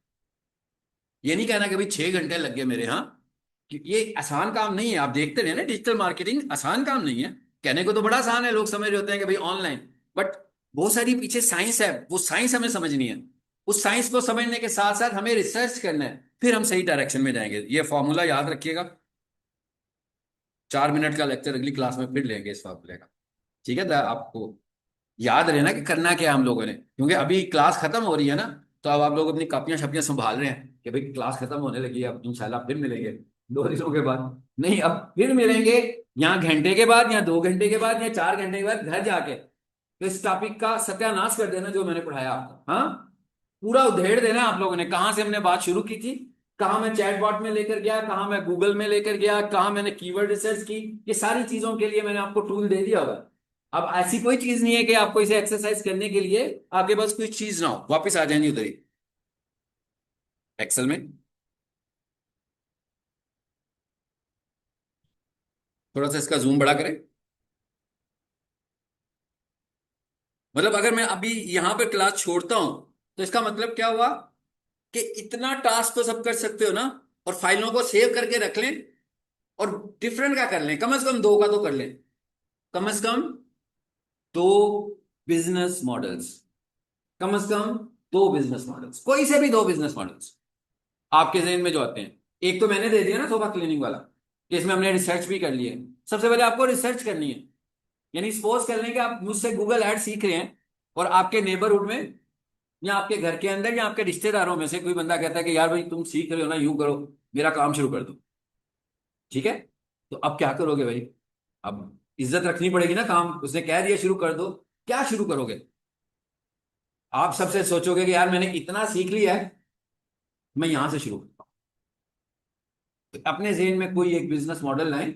ये नहीं कहना कि भाई 6 घंटे लग गए मेरे यहाँ, कि ये आसान काम नहीं है। आप देखते रहे ना, डिजिटल मार्केटिंग आसान काम नहीं है। कहने को तो बड़ा आसान है, लोग समझ रहे होते हैं कि भाई ऑनलाइन, बट बहुत सारी पीछे साइंस है, वो साइंस हमें समझनी है। उस साइंस को समझने के साथ साथ हमें रिसर्च करना है, फिर हम सही डायरेक्शन में जाएंगे। ये फॉर्मूला याद रखिएगा। 4 मिनट का लेक्चर अगली क्लास में फिर लेंगे इस फॉर्मूले का। ठीक है, आपको याद रहना कि करना क्या है हम लोगों ने, क्योंकि अभी क्लास खत्म हो रही है ना। तो अब आप लोग अपनी कापियां शपियां संभाल रहे हैं कि भाई क्लास खत्म होने लगी है, अब इंशाल्लाह फिर मिलेंगे 2 दिनों के बाद। नहीं, अब फिर मिलेंगे यहाँ घंटे के बाद या 2 घंटे के बाद या 4 घंटे के बाद घर जाके। तो इस टॉपिक का सत्यानाश कर देना जो मैंने पढ़ाया आपको, हाँ, पूरा उधेड़ देना आप लोगों ने। कहाँ से हमने बात शुरू की थी, कहाँ मैं चैटबॉट में लेकर गया, कहाँ मैं गूगल में लेकर गया, कहाँ मैंने कीवर्ड रिसर्च की, ये सारी चीजों के लिए मैंने आपको टूल दे दिया होगा। अब ऐसी कोई चीज नहीं है कि आपको इसे एक्सरसाइज करने के लिए आपके पास कोई चीज ना हो। वापस आ जाएंगे उधर ही एक्सेल में। थोड़ा सा इसका जूम बड़ा करें। मतलब अगर मैं अभी यहां पर क्लास छोड़ता हूं तो इसका मतलब क्या हुआ कि इतना टास्क तो सब कर सकते हो ना, और फाइलों को सेव करके रख लें, और डिफरेंट का कर लें, कम से कम 2 का तो कर लें। कम से कम 2 बिजनेस मॉडल्स, कम से कम 2 बिजनेस मॉडल्स, कोई से भी 2 बिजनेस मॉडल्स आपके जहन में जो आते हैं। एक तो मैंने दे दिया ना सोफा क्लीनिंग वाला, कि इसमें हमने रिसर्च भी कर ली है। सबसे पहले आपको रिसर्च करनी है। यानी सपोज कर लें कि आप मुझसे गूगल ऐड सीख रहे हैं, और आपके नेबरहुड में या आपके घर के अंदर या आपके रिश्तेदारों में से कोई बंदा कहता है कि यार भाई तुम सीख रहे हो ना, यूं करो, मेरा काम शुरू कर दो। ठीक है, तो अब क्या करोगे भाई? अब इज्जत रखनी पड़ेगी ना, काम उसने कह दिया शुरू कर दो, क्या शुरू करोगे? आप सबसे सोचोगे कि यार मैंने इतना सीख लिया है, मैं यहां से शुरू करता हूं। तो अपने जहन में कोई एक बिजनेस मॉडल लाएं,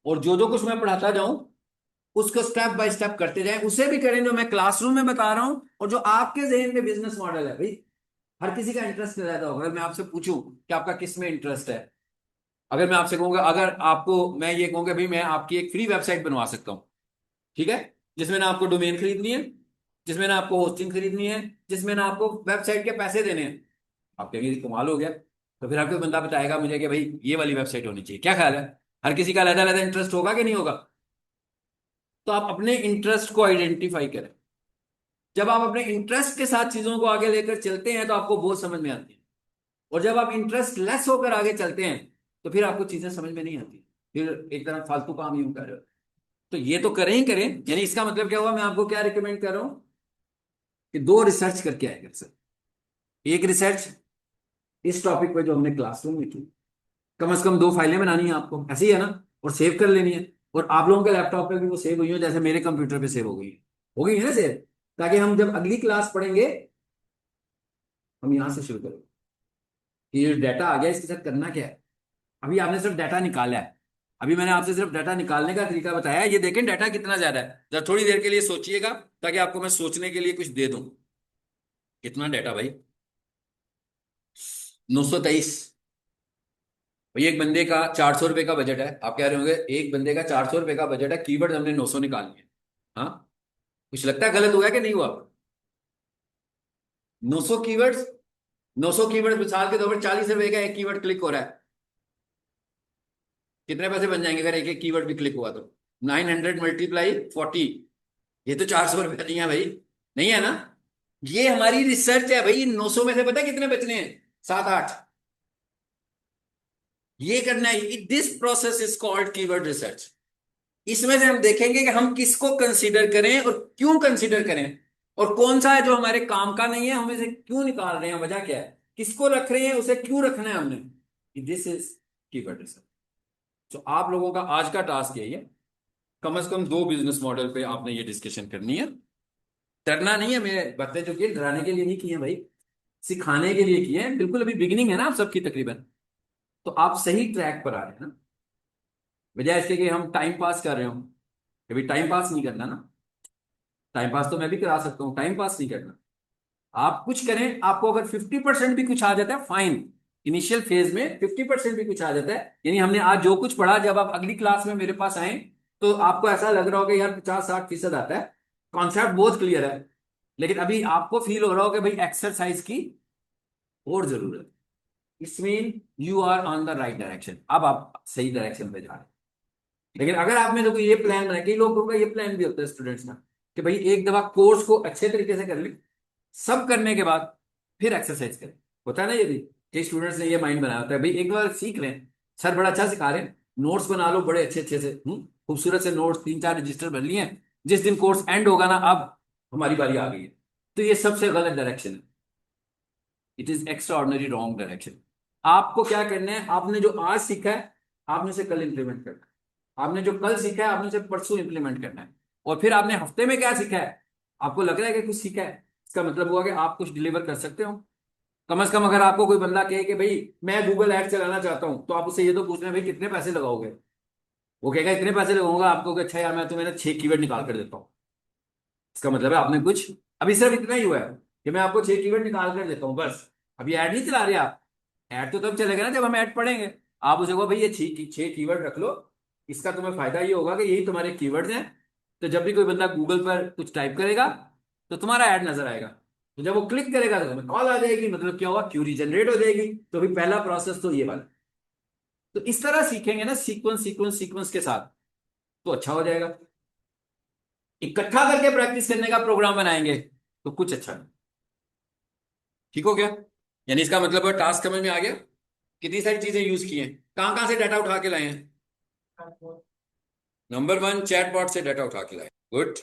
और जो जो कुछ मैं पढ़ाता जाऊं उसको स्टेप बाय स्टेप करते जाएं। उसे भी करें जो मैं क्लासरूम में बता रहा हूं, और जो आपके जहन में बिजनेस मॉडल है भाई। हर किसी का इंटरेस्ट रहता होगा। अगर मैं आपसे पूछूं कि आपका किस में इंटरेस्ट है, अगर मैं आपसे कहूंगा, अगर आपको मैं ये कहूंगा भाई मैं आपकी एक फ्री वेबसाइट बनवा सकता हूं, ठीक है, जिसमें ना आपको डोमेन खरीदनी है, जिसमें ना आपको होस्टिंग खरीदनी है, जिसमें ना आपको वेबसाइट के पैसे देने हैं, आप कहेंगे ये कमाल हो गया। तो फिर आपको बंदा बताएगा मुझे कि भाई ये वाली वेबसाइट होनी चाहिए। क्या ख्याल है? हर किसी का अलग अलग इंटरेस्ट होगा कि नहीं होगा? तो आप अपने इंटरेस्ट को आइडेंटिफाई करें। जब आप अपने इंटरेस्ट के साथ चीजों को आगे लेकर चलते हैं तो आपको बहुत समझ में आती है। और जब आप इंटरेस्ट लेस होकर आगे चलते हैं तो फिर आपको चीजें समझ में नहीं आती, फिर एक तरह फालतू काम यूं कर रहे हो। तो ये तो करें ही करें, यानी इसका मतलब क्या हुआ, मैं आपको क्या रिकमेंड कर रहा हूं कि दो रिसर्च करके आए घर से। एक रिसर्च इस टॉपिक पे जो हमने क्लासरूम में की, कम से कम दो फाइलें बनानी है आपको, ऐसी है ना, और सेव कर लेनी है। और आप लोगों के लैपटॉप पे भी वो सेव हुई हो जैसे मेरे कंप्यूटर पे सेव हो गई है ना सेव, ताकि हम जब अगली क्लास पढ़ेंगे हम यहां से शुरू करेंगे कि ये डाटा आ गया, इसके साथ करना क्या है। अभी आपने सिर्फ डाटा निकाला है, अभी मैंने आपसे सिर्फ डाटा निकालने का तरीका बताया है। ये देखें डाटा कितना ज्यादा है, जरा थोड़ी देर के लिए सोचिएगा ताकि आपको मैं सोचने के लिए कुछ दे दूं। कितना डाटा भाई? 923। भाई एक बंदे का 400 रुपए का बजट है, आप कह रहे होंगे एक बंदे का 400 रुपए का बजट है, कीवर्ड हमने 900 निकालनी है। हाँ, कुछ लगता है गलत हुआ है कि नहीं हुआ? 900 कीवर्ड्स, 900 कीवर्ड मिसाल के तौर पर 40 रुपए का एक कीवर्ड क्लिक हो रहा है। कितने पैसे बन जाएंगे अगर एक एक कीवर्ड भी क्लिक हुआ तो? 900 × 40, ये तो 400 रुपये नहीं है भाई, नहीं है ना? ये हमारी रिसर्च है भाई। 900 में से पता है कितने बचने हैं? 7-8। ये करना है, this process is called keyword research. इसमें से हम देखेंगे कि हम किसको कंसीडर करें और क्यों कंसीडर करें, और कौन सा है जो हमारे काम का नहीं है, हम इसे क्यों निकाल रहे हैं, वजह क्या है, किसको रख रहे हैं, उसे क्यों रखना है हमने। This is keyword research. तो आप लोगों का आज का टास्क यही है, कम से कम दो बिजनेस मॉडल पे आपने ये डिस्कशन करनी है। डरना नहीं है, मेरे बातें जो की डराने के लिए नहीं की है भाई, सिखाने के लिए किए हैं। बिल्कुल अभी बिगिनिंग है ना आप सबकी तकरीबन, तो आप सही ट्रैक पर आ रहे हैं ना, बजाय इसके कि हम टाइम पास कर रहे हो। कभी टाइम पास नहीं करना ना, टाइम पास तो मैं भी करा सकता हूँ, टाइम पास नहीं करना। आप कुछ करें, आपको अगर 50% भी कुछ आ जाता है फाइन। इनिशियल फेज में 50% भी कुछ आ जाता है, यानी हमने आज जो कुछ पढ़ा, जब आप अगली क्लास में मेरे पास आए तो आपको ऐसा लग रहा होगा यार 50-60% आता है, कॉन्सेप्ट बहुत क्लियर है। लेकिन अभी आपको फील हो रहा हो कि भाई एक्सरसाइज की और जरूरत। It's mean you are on the right direction, अब आप सही डायरेक्शन पे जा रहे हैं। लेकिन अगर आप में तो कोई ये प्लान बनाए, कई लोगों का ये प्लान भी होता है स्टूडेंट्स का, कि भाई एक दफा कोर्स को अच्छे तरीके से कर ले, सब करने के बाद फिर एक्सरसाइज करें। होता है ना ये भी, कई स्टूडेंट्स ने ये माइंड बनाया होता है भाई एक बार सीख लें, सर बड़ा अच्छा सिखा रहे हैं, नोट्स बना लो बड़े अच्छे अच्छे से, खूबसूरत से नोट्स 3-4 रजिस्टर भर लिए हैं, जिस दिन कोर्स एंड होगा ना अब हमारी बारी आ गई है। तो ये सबसे गलत डायरेक्शन है, it is extra ordinary wrong direction. आपको क्या करना है, आपने जो आज सीखा है आपने उसे कल इंप्लीमेंट करना है, आपने जो कल सीखा है आपने उसे परसों इंप्लीमेंट करना है, और फिर आपने हफ्ते में क्या सीखा है, आपको लग रहा है कि कुछ सीखा है, इसका मतलब हुआ कि आप कुछ डिलीवर कर सकते हो। कम से कम अगर आपको कोई बंदा कहे कि भाई मैं गूगल एड चलाना चाहता हूं, तो आप उससे ये तो पूछ रहे हैं भाई कितने पैसे लगाओगे। वो कहेगा इतने पैसे लगाऊंगा, आपको अच्छा यार मैं तुम्हें 6 कीवर्ड निकाल कर देता हूँ। इसका मतलब है आपने कुछ, अभी सिर्फ इतना ही हुआ है कि मैं आपको 6 कीवर्ड निकाल कर देता हूँ बस। अभी ऐड नहीं चला रहे आप, ऐड तो तब चलेगा ना जब हम ऐड पढ़ेंगे। आप उसे कहो भाई ये 6 कीवर्ड रख लो, इसका तुम्हें फायदा ये होगा कि यही तुम्हारे कीवर्ड्स हैं, तो जब भी कोई बंदा गूगल पर कुछ टाइप करेगा तो तुम्हारा ऐड नजर आएगा, तो जब वो क्लिक करेगा तो तुम्हें कॉल आ जाएगी, मतलब क्या हुआ, क्यूरी जनरेट हो जाएगी। तो अभी पहला प्रोसेस तो ये वाला। तो इस तरह सीखेंगे ना, सीक्वेंस सीक्वेंस सीक्वेंस के साथ, तो अच्छा हो जाएगा। इकट्ठा करके प्रैक्टिस करने का प्रोग्राम बनाएंगे तो कुछ अच्छा नहीं। ठीक हो गया? यानी इसका मतलब टास्क समझ में आ गया, कितनी सारी चीजें यूज की हैं, कहां कहां से डाटा उठा के लाए हैं। नंबर 1, चैटबॉट से डाटा उठा के लाए, गुड।